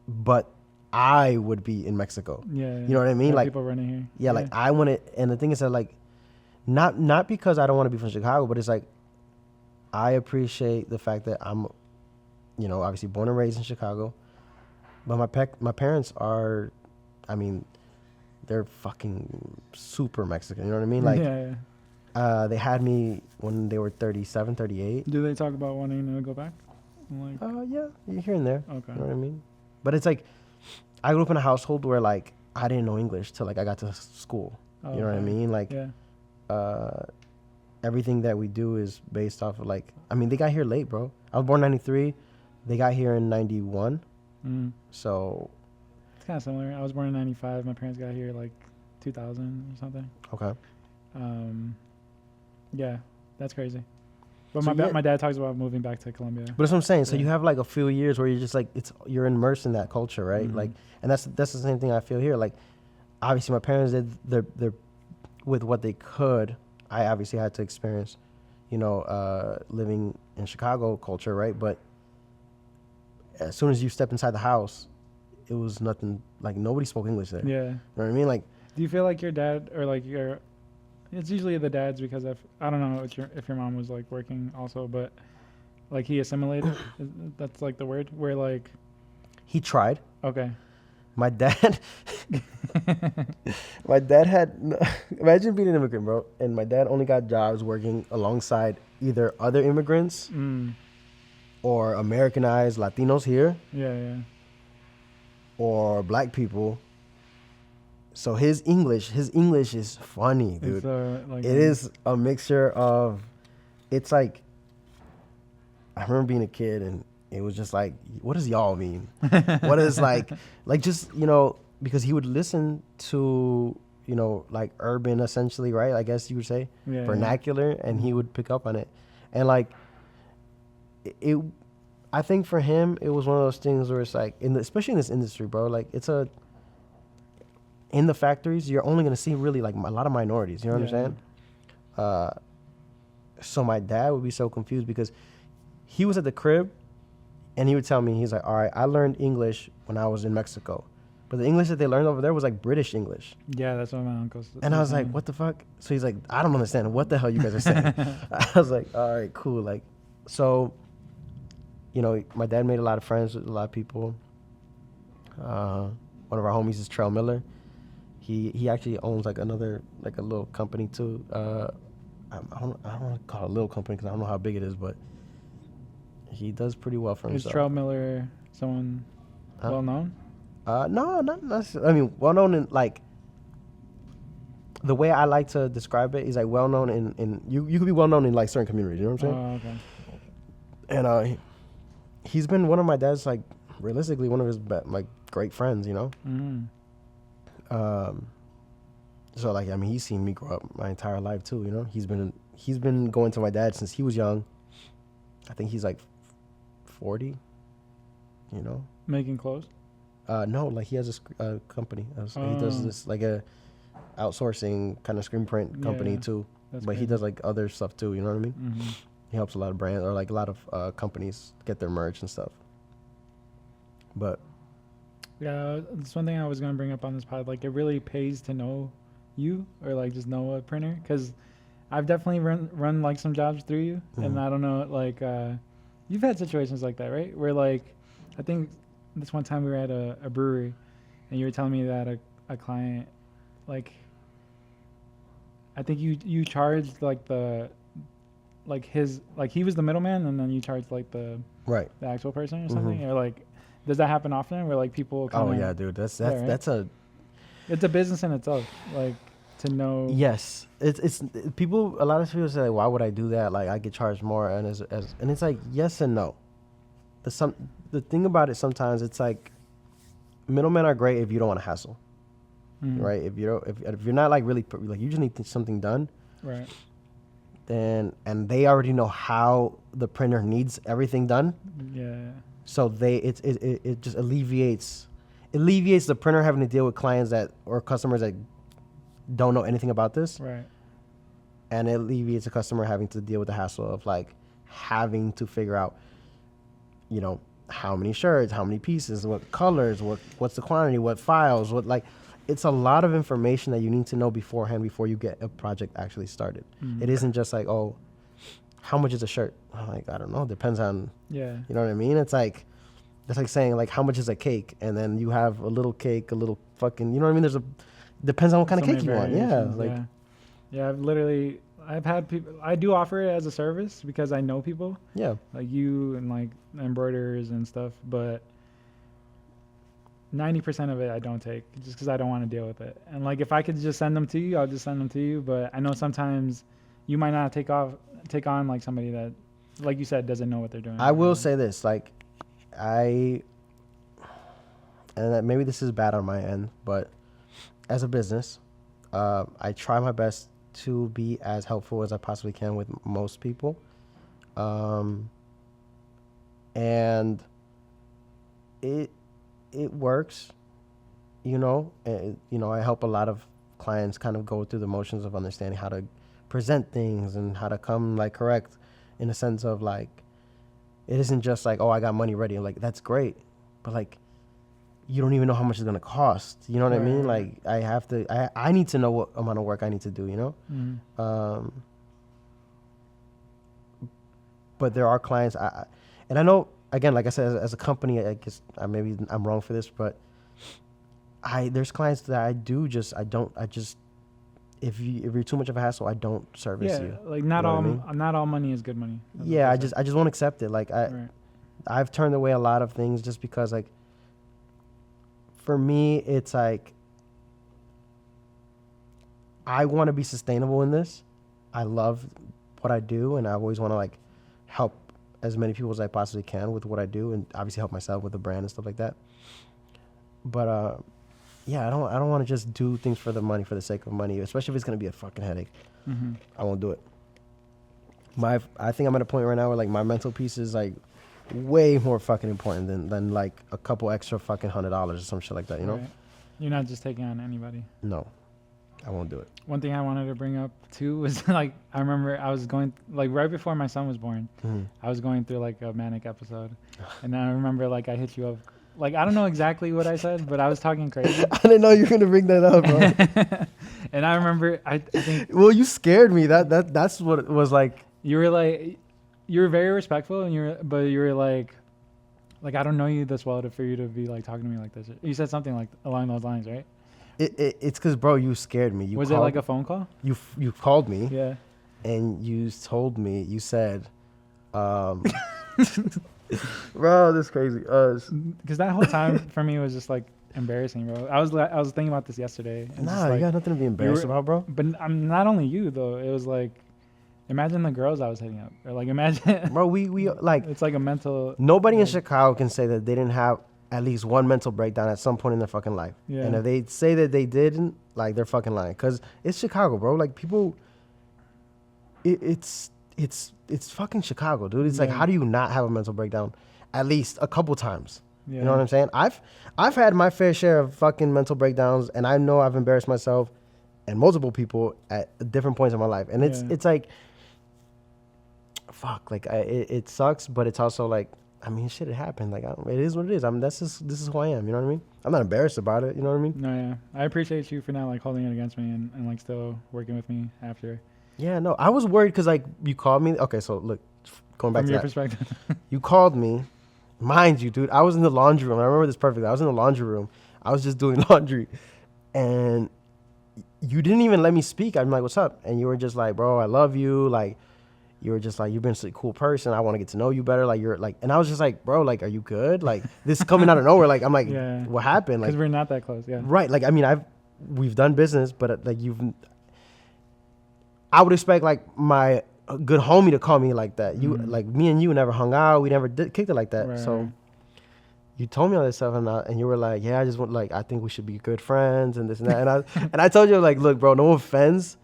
Speaker 2: but I would be in Mexico. Yeah. You know what I mean? Like
Speaker 1: people running here.
Speaker 2: Yeah, like I want it, and the thing is that like, not because I don't want to be from Chicago, but it's like, I appreciate the fact that I'm, you know, obviously born and raised in Chicago, but my parents are, I mean, they're fucking super Mexican. You know what I mean? Like, they had me when they were 37, 38.
Speaker 1: Do they talk about wanting to go back?
Speaker 2: Like, yeah, here and there.
Speaker 1: Okay.
Speaker 2: You know what I mean? But it's like, I grew up in a household where like I didn't know English till like I got to school. You know what I mean? Like, everything that we do is based off of like, I mean, they got here late, bro. I was born in 93. They got here in 91. So.
Speaker 1: It's kind of similar. I was born in 95. My parents got here like 2000 or something.
Speaker 2: Okay.
Speaker 1: Yeah, that's crazy. But so my dad talks about moving back to Colombia.
Speaker 2: But that's what I'm saying. So you have like a few years where you're just like, you're immersed in that culture, right? Like, and that's the same thing I feel here. Like, obviously my parents did their with what they could. I obviously had to experience, living in Chicago culture, right? But as soon as you step inside the house, it was nothing, like nobody spoke English there.
Speaker 1: Yeah.
Speaker 2: You know what I mean? Like,
Speaker 1: Do you feel like your dad or like your? It's usually the dads because I don't know if your mom was like working also, but like he assimilated. That's like the word where like
Speaker 2: he tried.
Speaker 1: okay.
Speaker 2: My dad, my dad had, imagine being an immigrant, bro. And my dad only got jobs working alongside either other immigrants or Americanized Latinos here.
Speaker 1: Yeah.
Speaker 2: Or black people. So his English is funny, dude.
Speaker 1: Like
Speaker 2: it is a mixture of, it's like, I remember being a kid and it was just like, what does y'all mean? What is like just, because he would listen to, like urban essentially, right? I guess you would say vernacular, and he would pick up on it. And like, I think for him, it was one of those things where it's like, especially in this industry, bro, like in the factories, you're only going to see really like a lot of minorities. You know what I'm saying? So my dad would be so confused because he was at the crib and he would tell me, he's like, all right, I learned English when I was in Mexico. But the English that they learned over there was like British English.
Speaker 1: Yeah, that's what my uncle said.
Speaker 2: And I was like, what the fuck? So he's like, I don't understand what the hell you guys are saying. I was like, all right, cool. Like, so, my dad made a lot of friends with a lot of people. One of our homies is Trell Miller. He actually owns like a little company too. I don't want to call it a little company because I don't know how big it is, but he does pretty well for himself.
Speaker 1: Is Trell Miller someone well known?
Speaker 2: No, not necessarily. I mean, well known in like, the way I like to describe it is like well known in you could be well known in like certain communities. You know what I'm saying?
Speaker 1: Oh, okay.
Speaker 2: And he's been one of my dad's, like, realistically one of his like great friends. So like, I mean, he's seen me grow up my entire life too. He's been going to my dad since he was young. I think he's like 40.
Speaker 1: Making clothes?
Speaker 2: No, like he has a company. He does this like a outsourcing kind of screen print company too. But crazy. He does like other stuff too. You know what I mean?
Speaker 1: Mm-hmm.
Speaker 2: He helps a lot of brands or like a lot of companies get their merch and stuff. But
Speaker 1: yeah, that's one thing I was gonna bring up on this pod. Like, it really pays to know you or like just know a printer, because I've definitely run like some jobs through you, and I don't know, like you've had situations like that, right? Where like, I think this one time we were at a brewery, and you were telling me that a client, like, I think you charged like he was the middleman, and then you charged like the actual person or something, or like, does that happen often where like people kinda,
Speaker 2: oh yeah, dude, that's
Speaker 1: it's a business in itself, like, to know.
Speaker 2: Yes, it's people. A lot of people say, like, why would I do that? Like, I get charged more, and and it's like yes and no. The thing about it, sometimes it's like, middlemen are great if you don't want to hassle, right? If you're not like really like, you just need something done,
Speaker 1: right?
Speaker 2: Then, and they already know how the printer needs everything done.
Speaker 1: Yeah.
Speaker 2: So it just alleviates the printer having to deal with clients or customers that don't know anything about this.
Speaker 1: Right.
Speaker 2: And it alleviates the customer having to deal with the hassle of like having to figure out, how many shirts, how many pieces, what colors, what's the quantity, what files, it's a lot of information that you need to know beforehand before you get a project actually started. It isn't just like, oh, how much is a shirt? I'm like, I don't know. Depends on, you know what I mean? It's like saying like, how much is a cake? And then you have a little cake, a little fucking, you know what I mean? Depends on what kind of cake you want. Yeah.
Speaker 1: Yeah. I've had people, I do offer it as a service because I know people. Yeah. Like you and like embroiderers and stuff, but 90% of it I don't take just because I don't want to deal with it. And like, if I could just send them to you, I'll just send them to you. But I know sometimes you might not take on like somebody that, like you said, doesn't know what they're doing.
Speaker 2: I will say this, like, and maybe this is bad on my end, but as a business, I try my best to be as helpful as I possibly can with most people. And it works, I help a lot of clients kind of go through the motions of understanding how to present things and how to come like correct, in a sense of like, it isn't just like, oh, I got money ready. Like, that's great, but like, you don't even know how much it's gonna cost. You know what I mean? Like, I need to know what amount of work I need to do.
Speaker 1: Mm-hmm.
Speaker 2: But there are clients, and I know, again, like I said, as a company, I guess maybe I'm wrong for this, but there's clients that if you're too much of a hassle, I don't service you.
Speaker 1: Like not all money is good money.
Speaker 2: Yeah, I just won't accept it. Like I've turned away a lot of things just because, like, for me, it's like, I want to be sustainable in this. I love what I do, and I always want to like help as many people as I possibly can with what I do, and obviously help myself with the brand and stuff like that. But yeah, I don't want to just do things for the money, for the sake of money, especially if it's gonna be a fucking headache.
Speaker 1: Mm-hmm.
Speaker 2: I won't do it. I think I'm at a point right now where like my mental peace is like way more fucking important than like a couple extra fucking $100 or some shit like that, you know?
Speaker 1: Right. You're not just taking on anybody.
Speaker 2: No, I won't do it.
Speaker 1: One thing I wanted to bring up too was like, I remember I was going like right before my son was born, I was going through like a manic episode, and I remember like I hit you up. Like, I don't know exactly what I said, but I was talking crazy.
Speaker 2: I didn't know you were gonna bring that up, bro.
Speaker 1: And I remember, I think.
Speaker 2: Well, you scared me. That's what it was like.
Speaker 1: You were very respectful, and you were like, I don't know you this well for you to be like talking to me like this. You said something like along those lines, right?
Speaker 2: It's because, bro, you scared me.
Speaker 1: Was it like a phone call?
Speaker 2: You called me.
Speaker 1: Yeah.
Speaker 2: And you told me, you said, bro, this is crazy.
Speaker 1: Because that whole time for me was just like embarrassing, bro. I was thinking about this yesterday.
Speaker 2: Nah, you got nothing to be embarrassed about, bro.
Speaker 1: But I'm not only you though. It was like, imagine the girls I was hitting up, or like imagine.
Speaker 2: Bro, we like.
Speaker 1: It's like a mental.
Speaker 2: Nobody in Chicago can say that they didn't have at least one mental breakdown at some point in their fucking life. Yeah. And if they say that they didn't, like, they're fucking lying. Cause it's Chicago, bro. Like, people. It's fucking Chicago, dude. It's like, how do you not have a mental breakdown at least a couple times? Yeah. You know what I'm saying? I've had my fair share of fucking mental breakdowns, and I know I've embarrassed myself and multiple people at different points in my life. And it's like, fuck, like it sucks, but it's also like, I mean, shit, it happened. Like, it is what it is. I mean, this is who I am. You know what I mean? I'm not embarrassed about it. You know what I mean?
Speaker 1: No, yeah. I appreciate you for not like holding it against me and like still working with me after.
Speaker 2: Yeah, no, I was worried because like you called me. Okay, so look, going back
Speaker 1: from
Speaker 2: to
Speaker 1: your
Speaker 2: that.
Speaker 1: Perspective.
Speaker 2: You called me, mind you, dude. I was in the laundry room. I remember this perfectly. I was in the laundry room. I was just doing laundry, and you didn't even let me speak. I'm like, "What's up?" And you were just like, "Bro, I love you." Like, you were just like, "You've been such a cool person. I want to get to know you better." Like, you're like, and I was just like, "Bro, like, are you good?" Like, this is coming out of nowhere. Like, I'm like, "What happened?" Like,
Speaker 1: because we're not that close. Yeah.
Speaker 2: Right. Like, I mean, we've done business, but like I would expect like my good homie to call me like that. You like me and you never hung out. We never kicked it like that. Right. So you told me all this stuff, and you were like, "Yeah, I just want like I think we should be good friends and this and that." And I told you like, "Look, bro, no offense.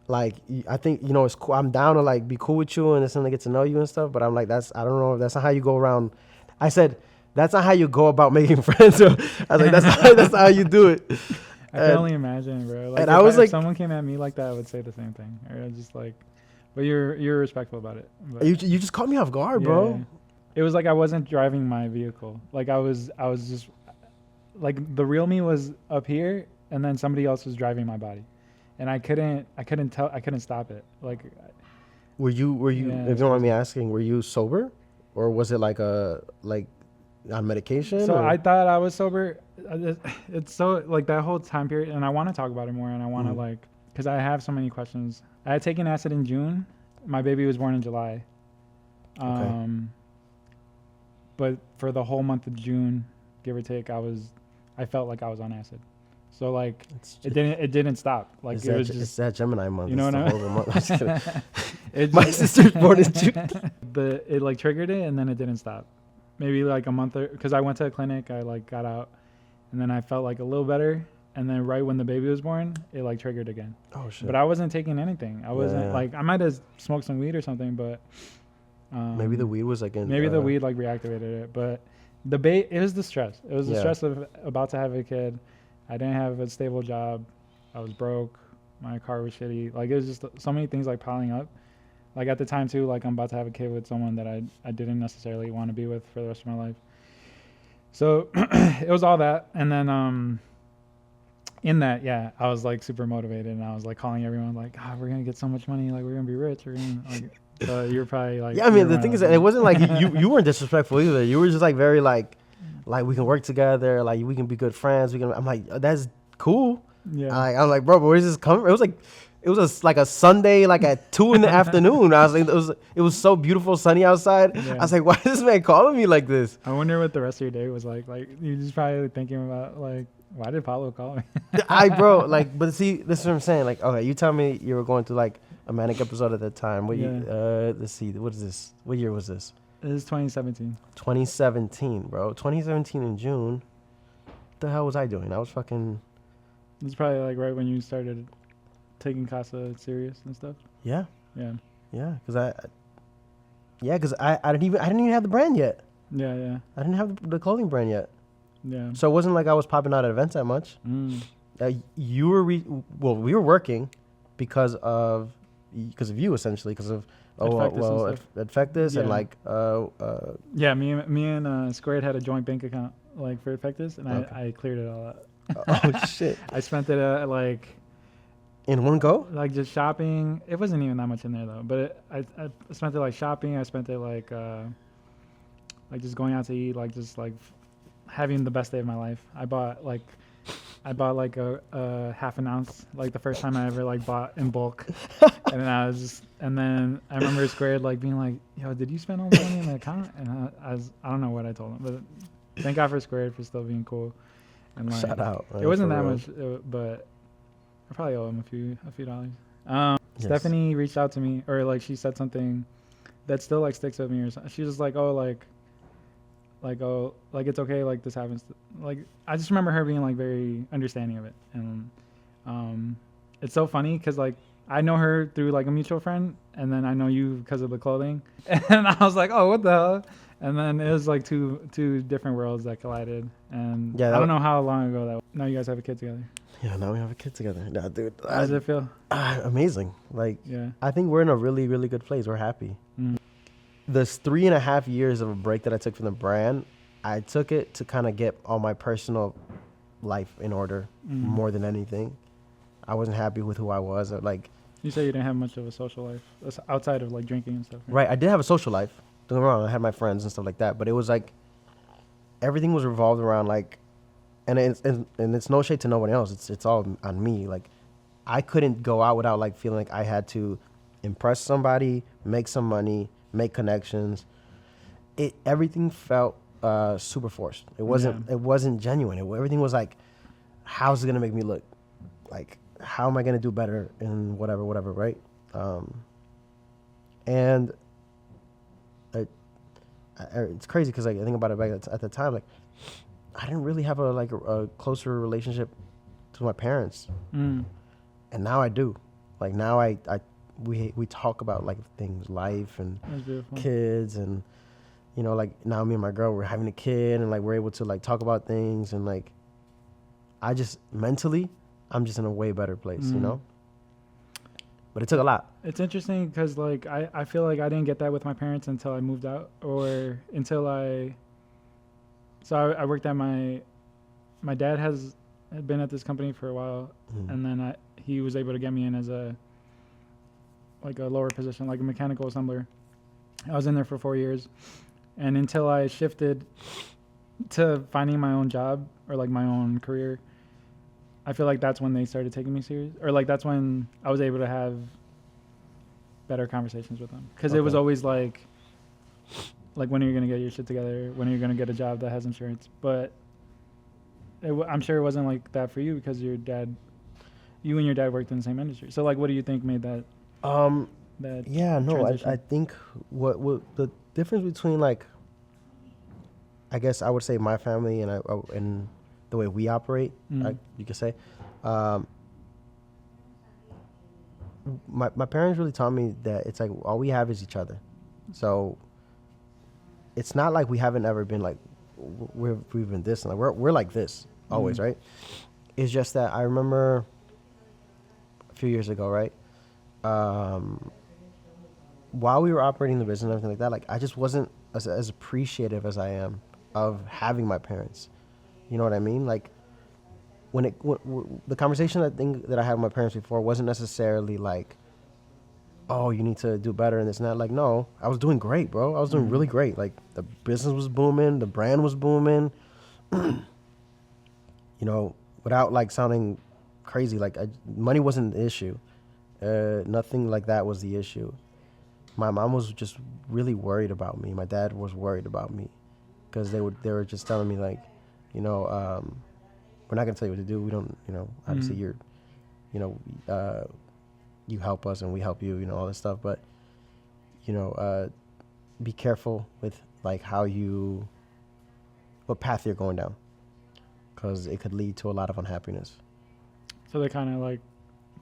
Speaker 2: Like I think it's cool. I'm down to like be cool with you and this and to get to know you and stuff. But I'm like, I don't know if that's not how you go around." I said, "That's not how you go about making friends." So I was like, "That's not how you do it."
Speaker 1: I can only imagine, bro. Like,
Speaker 2: and I was like,
Speaker 1: if someone came at me like that, I would say the same thing. Or I just like, but you're respectful about it. But
Speaker 2: you just caught me off guard, bro.
Speaker 1: It was like I wasn't driving my vehicle. Like I was just like the real me was up here, and then somebody else was driving my body, and I couldn't stop it. Like,
Speaker 2: were you? If you don't mind me asking, were you sober, or was it like on medication?
Speaker 1: So I thought I was sober. It's so like that whole time period, and I want to talk about it more, and I want to like, because I have so many questions. I had taken acid in June. My baby was born in July.
Speaker 2: Okay.
Speaker 1: But for the whole month of June, give or take, I felt like I was on acid. So like it didn't stop. Like it was just,
Speaker 2: it's that Gemini month.
Speaker 1: You know what I mean?
Speaker 2: My sister's born in June.
Speaker 1: It like triggered it, and then it didn't stop. Maybe like a month, because I went to a clinic, I like got out, and then I felt like a little better, and then right when the baby was born, it like triggered again. Oh shit! But I wasn't taking anything. I wasn't like, I might have smoked some weed or something, but
Speaker 2: maybe the weed was like
Speaker 1: the weed like reactivated it. But it was the stress. It was the stress of about to have a kid, I didn't have a stable job. I was broke. My car was shitty. Like it was just so many things like piling up. Like at the time too, like I'm about to have a kid with someone that I didn't necessarily want to be with for the rest of my life. So it was all that, and then in that, yeah, I was like super motivated, and I was like calling everyone like, "Ah, we're gonna get so much money, like we're gonna be rich." We're gonna like. So you were probably like.
Speaker 2: Yeah, I mean the thing is, that it wasn't like you weren't disrespectful either. You were just like very like we can work together, like we can be good friends. We can. I'm like that's cool.
Speaker 1: Yeah.
Speaker 2: I'm like, bro, but where's this coming? It was like a Sunday, like at 2 in the afternoon. I was like, it was so beautiful, sunny outside. Yeah. I was like, why is this man calling me like this?
Speaker 1: I wonder what the rest of your day was like. Like you just probably thinking about like, why did Paulo call me?
Speaker 2: Bro, like, but see, this is what I'm saying. Like, okay, you tell me you were going through like a manic episode at that time. Let's see, what is this? What year was this?
Speaker 1: It was 2017.
Speaker 2: 2017, bro. 2017 in June. What the hell was I doing? I was fucking.
Speaker 1: It was probably like right when you started taking Kasa serious and stuff.
Speaker 2: Yeah.
Speaker 1: Yeah.
Speaker 2: Yeah, because I didn't even have the brand yet.
Speaker 1: Yeah, yeah.
Speaker 2: I didn't have the clothing brand yet.
Speaker 1: Yeah.
Speaker 2: So it wasn't like I was popping out at events that much. You were we were working because of you essentially because of Adfectus
Speaker 1: yeah.
Speaker 2: and like
Speaker 1: yeah, me and Squared had a joint bank account like for Adfectus, and okay. I cleared it all out.
Speaker 2: Oh shit!
Speaker 1: I spent it like
Speaker 2: in one go,
Speaker 1: like just shopping. It wasn't even that much in there though, but I spent it like shopping. I spent it like just going out to eat, like just like having the best day of my life. I bought like a half an ounce, like the first time I ever like bought in bulk, and then I remember Squared like being like, "Yo, did you spend all the money in the account?" And I don't know what I told him, but thank God for Squared for still being cool. And like,
Speaker 2: shout out.
Speaker 1: It wasn't that much, but I probably owe him a few dollars. Yes. Stephanie reached out to me, or like she said something that still like sticks with me, or something. She was like, "Oh, like it's okay, like this happens." Like I just remember her being like very understanding of it, and it's so funny because like I know her through like a mutual friend, and then I know you because of the clothing, and I was like, "Oh, what the hell?" And then it was like two different worlds that collided, and I don't know how long ago that was. Now you guys have a kid together.
Speaker 2: Yeah, now we have a kid together. Nah, dude.
Speaker 1: How does it feel?
Speaker 2: Amazing. Like,
Speaker 1: yeah.
Speaker 2: I think we're in a really, really good place. We're happy. This 3.5 years of a break that I took from the brand, I took it to kind of get all my personal life in order more than anything. I wasn't happy with who I was. Like,
Speaker 1: you say you didn't have much of a social life outside of like drinking and stuff.
Speaker 2: Right. I did have a social life. Don't get me wrong. I had my friends and stuff like that, but it was like everything was revolved around like, and it's no shade to no one else. It's all on me. Like, I couldn't go out without like feeling like I had to impress somebody, make some money, make connections. Everything felt super forced. It wasn't genuine. Everything was like, how's it gonna make me look? Like, how am I gonna do better in whatever, right? And it's crazy because like I think about it back at the time, like I didn't really have a closer relationship to my parents, and now I do. Like now we talk about like things, life and kids, and you know, like now me and my girl, we're having a kid, and like we're able to like talk about things, and like I just mentally, I'm just in a way better place, you know. But it took a lot. It's
Speaker 1: interesting because like I feel like I didn't get that with my parents until I moved out, or until I worked at my dad had been at this company for a while, and then he was able to get me in as a lower position, like a mechanical assembler. I was in there for 4 years, and until I shifted to finding my own job or like my own career, I feel like that's when they started taking me serious, or like that's when I was able to have better conversations with them, because it was always like when are you gonna get your shit together? When are you gonna get a job that has insurance? But I'm sure it wasn't like that for you because you and your dad worked in the same industry. So like, what do you think made that?
Speaker 2: I think what the difference between like, I guess I would say my family and the way we operate, you could say, my parents really taught me that it's like all we have is each other. So it's not like we haven't ever been like we've been this, and like we're like this always, right? It's just that I remember a few years ago, right? Um, while we were operating the business and everything like that, like I just wasn't as appreciative as I am of having my parents. You know what I mean? Like the conversation that I had with my parents before wasn't necessarily like, oh, you need to do better and this and that. Like, no, I was doing great, bro. I was doing really great. Like the business was booming, the brand was booming. You know, without like sounding crazy, like money wasn't the issue. Nothing like that was the issue. My mom was just really worried about me. My dad was worried about me because they were just telling me like, you know, we're not gonna tell you what to do. We don't, you know, obviously you're, you know, you help us and we help you, you know, all this stuff. But, you know, be careful with like what path you're going down, because it could lead to a lot of unhappiness.
Speaker 1: So they kind of like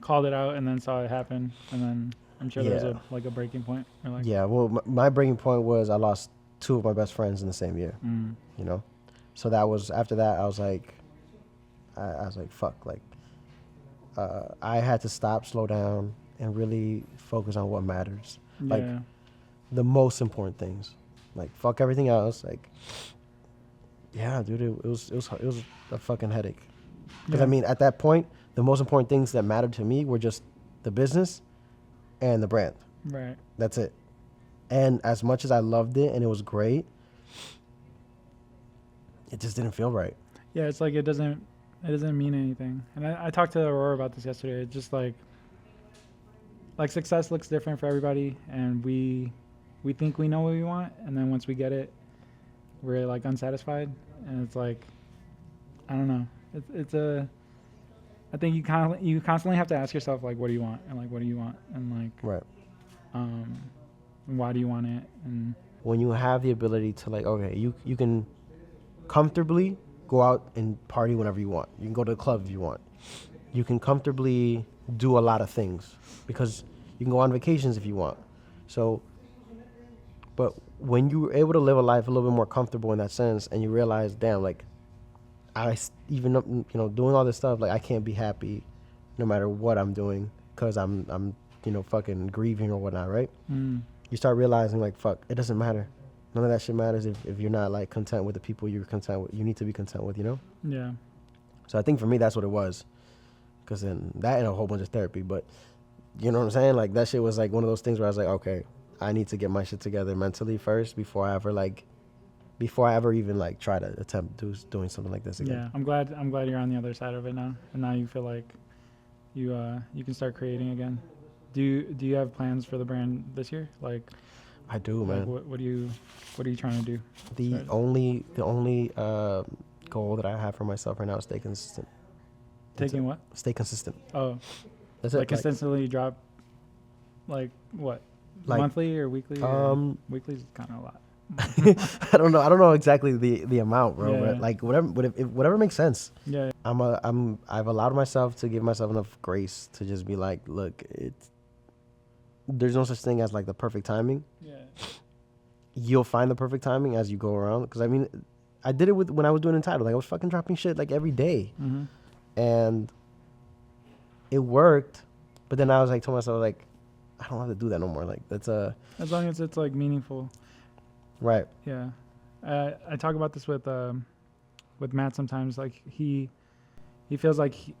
Speaker 1: called it out and then saw it happen, and then I'm sure there was a breaking point. Or like,
Speaker 2: yeah, well, my breaking point was I lost 2 of my best friends in the same year. You know, so that was after that. I was like, fuck, like I had to stop, slow down, and really focus on what matters. Like the most important things. Like fuck everything else. Like, yeah, dude, it was a fucking headache. Because I mean, at that point, the most important things that mattered to me were just the business and the brand.
Speaker 1: Right.
Speaker 2: That's it. And as much as I loved it and it was great, it just didn't feel right.
Speaker 1: Yeah, it's like it doesn't mean anything. And I talked to Aurora about this yesterday. It's just like success looks different for everybody, and we think we know what we want, and then once we get it, we're like unsatisfied, and it's like, I don't know. I think you constantly have to ask yourself like, what do you want, and like, what do you want, and like,
Speaker 2: right.
Speaker 1: Why do you want it? And
Speaker 2: when you have the ability to like, okay, you can comfortably go out and party whenever you want. You can go to the club if you want. You can comfortably do a lot of things because you can go on vacations if you want. So, but when you're able to live a life a little bit more comfortable in that sense, and you realize, damn, like, even, you know, doing all this stuff, like, I can't be happy no matter what I'm doing because I'm you know, fucking grieving or whatnot, right? You start realizing, like, fuck, it doesn't matter. None of that shit matters if you're not, like, content with the people you're content with. You need to be content with, you know?
Speaker 1: Yeah.
Speaker 2: So I think for me, that's what it was. Because then that and a whole bunch of therapy. But, you know what I'm saying? Like, that shit was, like, one of those things where I was like, okay, I need to get my shit together mentally first before I ever even, like, try to attempt doing something like this again.
Speaker 1: Yeah, I'm glad you're on the other side of it now. And now you feel like you can start creating again. Do you have plans for the brand this year? Like,
Speaker 2: I do, man.
Speaker 1: Like what are you trying to do?
Speaker 2: The only goal that I have for myself right now is stay consistent.
Speaker 1: Taking what?
Speaker 2: Stay consistent.
Speaker 1: Oh,
Speaker 2: that's
Speaker 1: like
Speaker 2: it.
Speaker 1: Consistently drop. Like what? Like, monthly or weekly? Weekly is kind of a lot.
Speaker 2: I don't know exactly the amount, bro.
Speaker 1: Yeah.
Speaker 2: But like whatever makes sense.
Speaker 1: Yeah.
Speaker 2: I've allowed myself to give myself enough grace to just be like, look, there's no such thing as like the perfect timing.
Speaker 1: Yeah.
Speaker 2: You'll find the perfect timing as you go around. Because I mean, I did it when I was doing Entitled. Like I was fucking dropping shit like every day, and it worked. But then I was like, told myself like, I don't have to do that no more. Like that's
Speaker 1: as long as it's like meaningful.
Speaker 2: Right.
Speaker 1: Yeah. I talk about this with Matt sometimes. Like he feels like he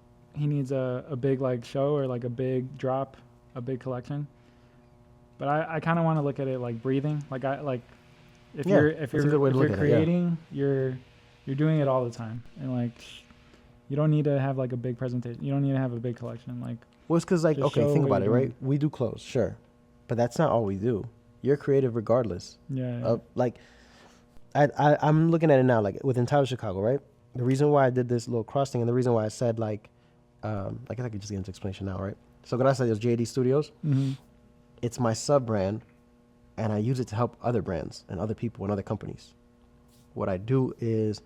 Speaker 1: needs a big like show or like a big drop, a big collection. But I kind of want to look at it like breathing. Like if you're creating, you're doing it all the time, and like you don't need to have like a big presentation. You don't need to have a big collection. Like,
Speaker 2: well, it's because like, okay, think about it, right? We do clothes, sure, but that's not all we do. You're creative regardless.
Speaker 1: Yeah.
Speaker 2: Like, I'm looking at it now, like with Entitled Chicago, right? The reason why I did this little cross thing, and the reason why I said like I guess I could just get into explanation now, right? So when I said it was JD Studios, it's my sub brand, and I use it to help other brands and other people and other companies. What I do is,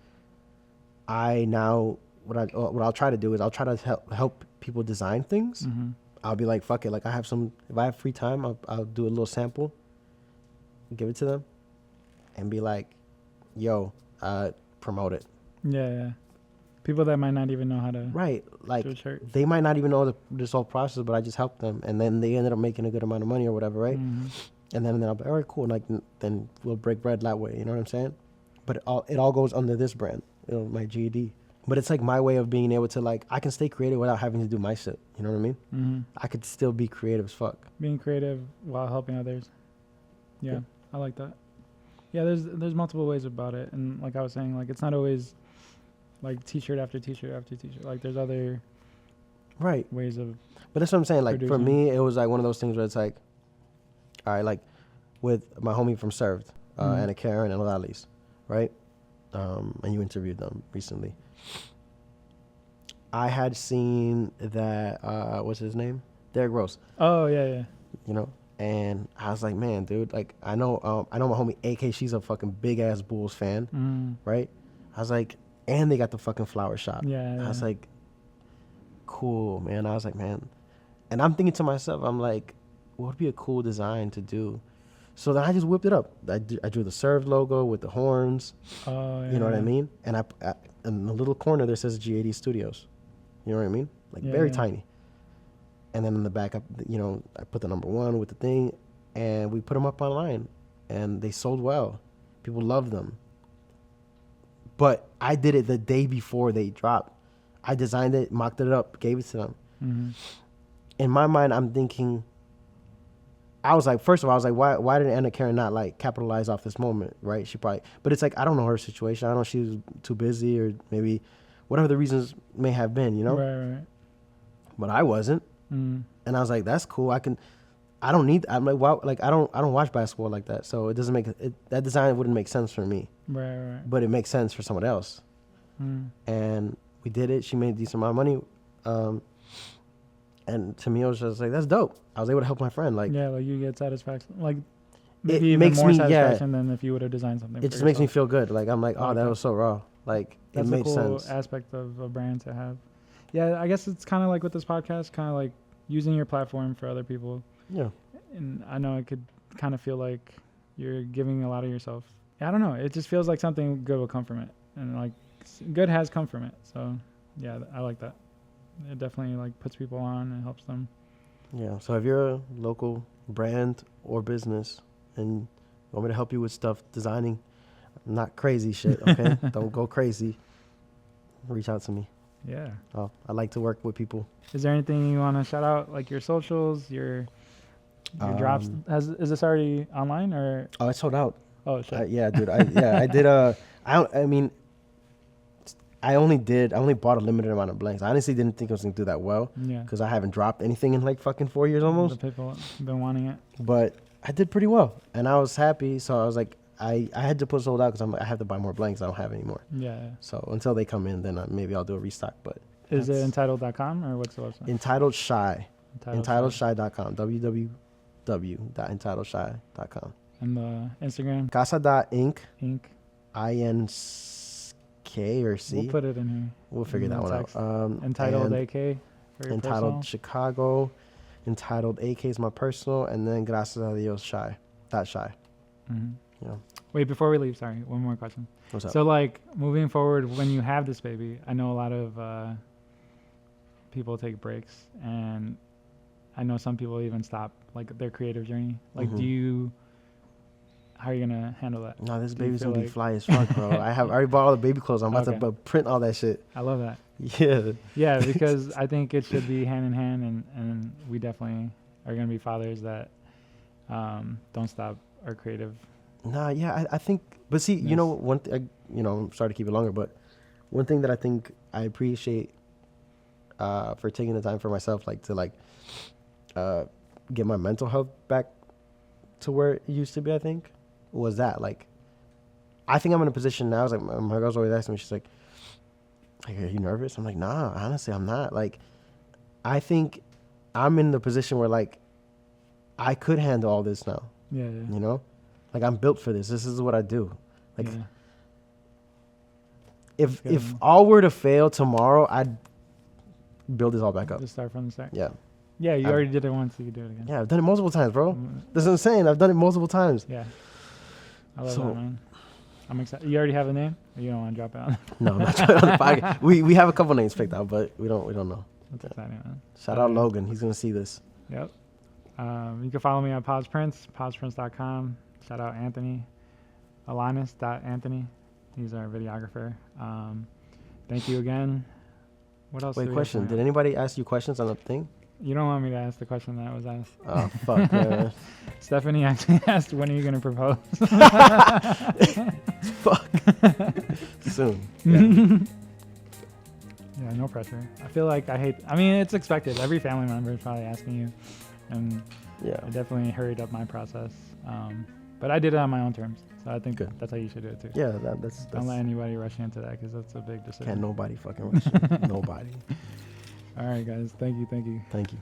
Speaker 2: what I'll try to do is I'll try to help people design things. I'll be like, fuck it, like if I have free time, I'll do a little sample, give it to them, and be like, yo, promote it.
Speaker 1: Yeah. People that might not even know how to
Speaker 2: Right. Like,
Speaker 1: do a shirt.
Speaker 2: they might not even know this whole process, but I just helped them. And then they ended up making a good amount of money or whatever, right?
Speaker 1: Mm-hmm.
Speaker 2: And then I'll be, all right, cool. Like, then we'll break bread that way. You know what I'm saying? But it all goes under this brand, my GED. But it's like my way of being able to, like, I can stay creative without having to do my shit. You know what I mean?
Speaker 1: Mm-hmm.
Speaker 2: I could still be creative as fuck.
Speaker 1: Being creative while helping others. Yeah, I like that. Yeah, there's multiple ways about it, and like I was saying, like it's not always like t-shirt after t-shirt after t-shirt. Like there's other
Speaker 2: Right.
Speaker 1: ways of.
Speaker 2: But that's what I'm saying. Like, for
Speaker 1: producing.
Speaker 2: me, it was like one of those things where it's like, all right, like with my homie from Served, Anna Karen and Lali's, right? And you interviewed them recently. I had seen that, what's his name? Derek Rose.
Speaker 1: Oh, yeah.
Speaker 2: You know? And I was like, man, dude, like, I know my homie AK, she's a fucking big-ass Bulls fan, right? I was like, and they got the fucking flower shop.
Speaker 1: Yeah.
Speaker 2: I was like, cool, man. I was like, man. And I'm thinking to myself, I'm like, what would be a cool design to do? So then I just whipped it up. I drew the Served logo with the horns.
Speaker 1: Oh, yeah.
Speaker 2: You know what I mean? And I in the little corner there says GAD Studios. You know what I mean? Like, very tiny. And then in the back, I put the number 1 with the thing, and we put them up online, and they sold well. People loved them. But I did it the day before they dropped. I designed it, mocked it up, gave it to them.
Speaker 1: Mm-hmm.
Speaker 2: In my mind, I'm thinking, I was like, first of all, I was like, why did Anna Karen not like capitalize off this moment, right? She probably, but it's like, I don't know her situation. I don't know if she was too busy or maybe whatever the reasons may have been, you know?
Speaker 1: Right.
Speaker 2: But I wasn't.
Speaker 1: Mm.
Speaker 2: And I was like, that's cool. I'm like, wow, like, I don't watch basketball like that. So it doesn't that design wouldn't make sense for me.
Speaker 1: Right.
Speaker 2: But it makes sense for someone else. And we did it. She made a decent amount of money. And to me, I was just like, that's dope. I was able to help my friend. Like,
Speaker 1: yeah, like you get satisfaction. Like maybe
Speaker 2: it
Speaker 1: even
Speaker 2: makes
Speaker 1: more
Speaker 2: me,
Speaker 1: satisfaction than if you would have designed something.
Speaker 2: It just makes me feel good. Like, I'm like, oh,
Speaker 1: like
Speaker 2: that
Speaker 1: that.
Speaker 2: was so raw. Like,
Speaker 1: That's
Speaker 2: it made
Speaker 1: a cool
Speaker 2: sense.
Speaker 1: aspect of a brand to have. Yeah, I guess it's kind of like with this podcast, kind of like using your platform for other people.
Speaker 2: Yeah.
Speaker 1: And I know it could kind of feel like you're giving a lot of yourself. I don't know. It just feels like something good will come from it. And like good has come from it. So yeah, I like that. It definitely like puts people on and helps them.
Speaker 2: Yeah. So if you're a local brand or business and you want me to help you with stuff, designing, not crazy shit, okay? Don't go crazy. Reach out to me.
Speaker 1: Yeah.
Speaker 2: I like to work with people.
Speaker 1: Is there anything you want to shout out, like your socials, your drops? Is this already online or?
Speaker 2: Oh, it's sold out.
Speaker 1: Oh shit.
Speaker 2: Yeah, dude. I did. I only bought a limited amount of blanks. I honestly didn't think I was gonna do that well.
Speaker 1: Yeah.
Speaker 2: Because I haven't dropped anything in like fucking 4 years almost.
Speaker 1: The people have been wanting it.
Speaker 2: But I did pretty well, and I was happy. So I was like, I had to put sold out because I have to buy more blanks. I don't have any more.
Speaker 1: Yeah.
Speaker 2: So until they come in, then maybe I'll do a restock. But
Speaker 1: is it entitled.com or what's the website?
Speaker 2: Entitled Shy. EntitledShy.com. www.entitledshy.com.
Speaker 1: And the Instagram?
Speaker 2: Kasa.Inc.
Speaker 1: Inc.
Speaker 2: INK or C.
Speaker 1: We'll put it in here.
Speaker 2: We'll figure that one out.
Speaker 1: Entitled AK. For your
Speaker 2: Entitled
Speaker 1: personal.
Speaker 2: Chicago. Entitled AK is my personal. And then Gracias a Dios Shy. That Shy.
Speaker 1: Mm-hmm.
Speaker 2: Yeah.
Speaker 1: Wait, before we leave, sorry, one more question.
Speaker 2: What's up?
Speaker 1: So, like, moving forward, when you have this baby, I know a lot of people take breaks, and I know some people even stop, like, their creative journey. Like, how are you going to handle that?
Speaker 2: No, this baby's going to be fly as fuck, bro. I already bought all the baby clothes. I'm about to print all that shit.
Speaker 1: I love that.
Speaker 2: Yeah.
Speaker 1: Yeah, because I think it should be hand in hand, and we definitely are going to be fathers that don't stop our creative.
Speaker 2: Nah, yeah, I think, but see, you know, I'm sorry to keep it longer, but one thing that I think I appreciate for taking the time for myself, like to get my mental health back to where it used to be, I think, was that, like, I think I'm in a position now, I was like, my girl's always asking me, she's like, are you nervous? I'm like, nah, honestly, I'm not. Like, I think I'm in the position where, like, I could handle all this now.
Speaker 1: Yeah.
Speaker 2: You know? Like, I'm built for this. This is what I do. Like, if all were to fail tomorrow, I'd build this all back up.
Speaker 1: Just start from the start.
Speaker 2: Yeah.
Speaker 1: Yeah, you already did it once. You can do it again.
Speaker 2: Yeah, I've done it multiple times, bro. That's what I'm saying. I've done it multiple times.
Speaker 1: Yeah. I love that, man. I'm excited. You already have a name? Or you don't want to drop it out?
Speaker 2: No, I'm not trying on the podcast. We have a couple names picked out, but we don't know.
Speaker 1: That's exciting, man.
Speaker 2: Shout out Logan. He's gonna see this.
Speaker 1: Yep. You can follow me on PodsPrince, podsprince.com. Shout out Anthony, Alanis.Anthony. He's our videographer. Thank you again. What else?
Speaker 2: Wait, question. Did anybody ask you questions on the thing?
Speaker 1: You don't want me to ask the question that was asked.
Speaker 2: Oh, fuck, man.
Speaker 1: Stephanie actually asked, when are you going to propose?
Speaker 2: Fuck. Soon. Yeah.
Speaker 1: Yeah, no pressure. I feel like I mean, it's expected. Every family member is probably asking you. And
Speaker 2: Yeah.
Speaker 1: I definitely hurried up my process. But I did it on my own terms. So I think
Speaker 2: Good.
Speaker 1: that's how you should do it too.
Speaker 2: Yeah, that's
Speaker 1: Don't let anybody rush you into that because that's a big decision.
Speaker 2: Can't nobody fucking rush you. Nobody.
Speaker 1: All right, guys. Thank you.
Speaker 2: Thank you.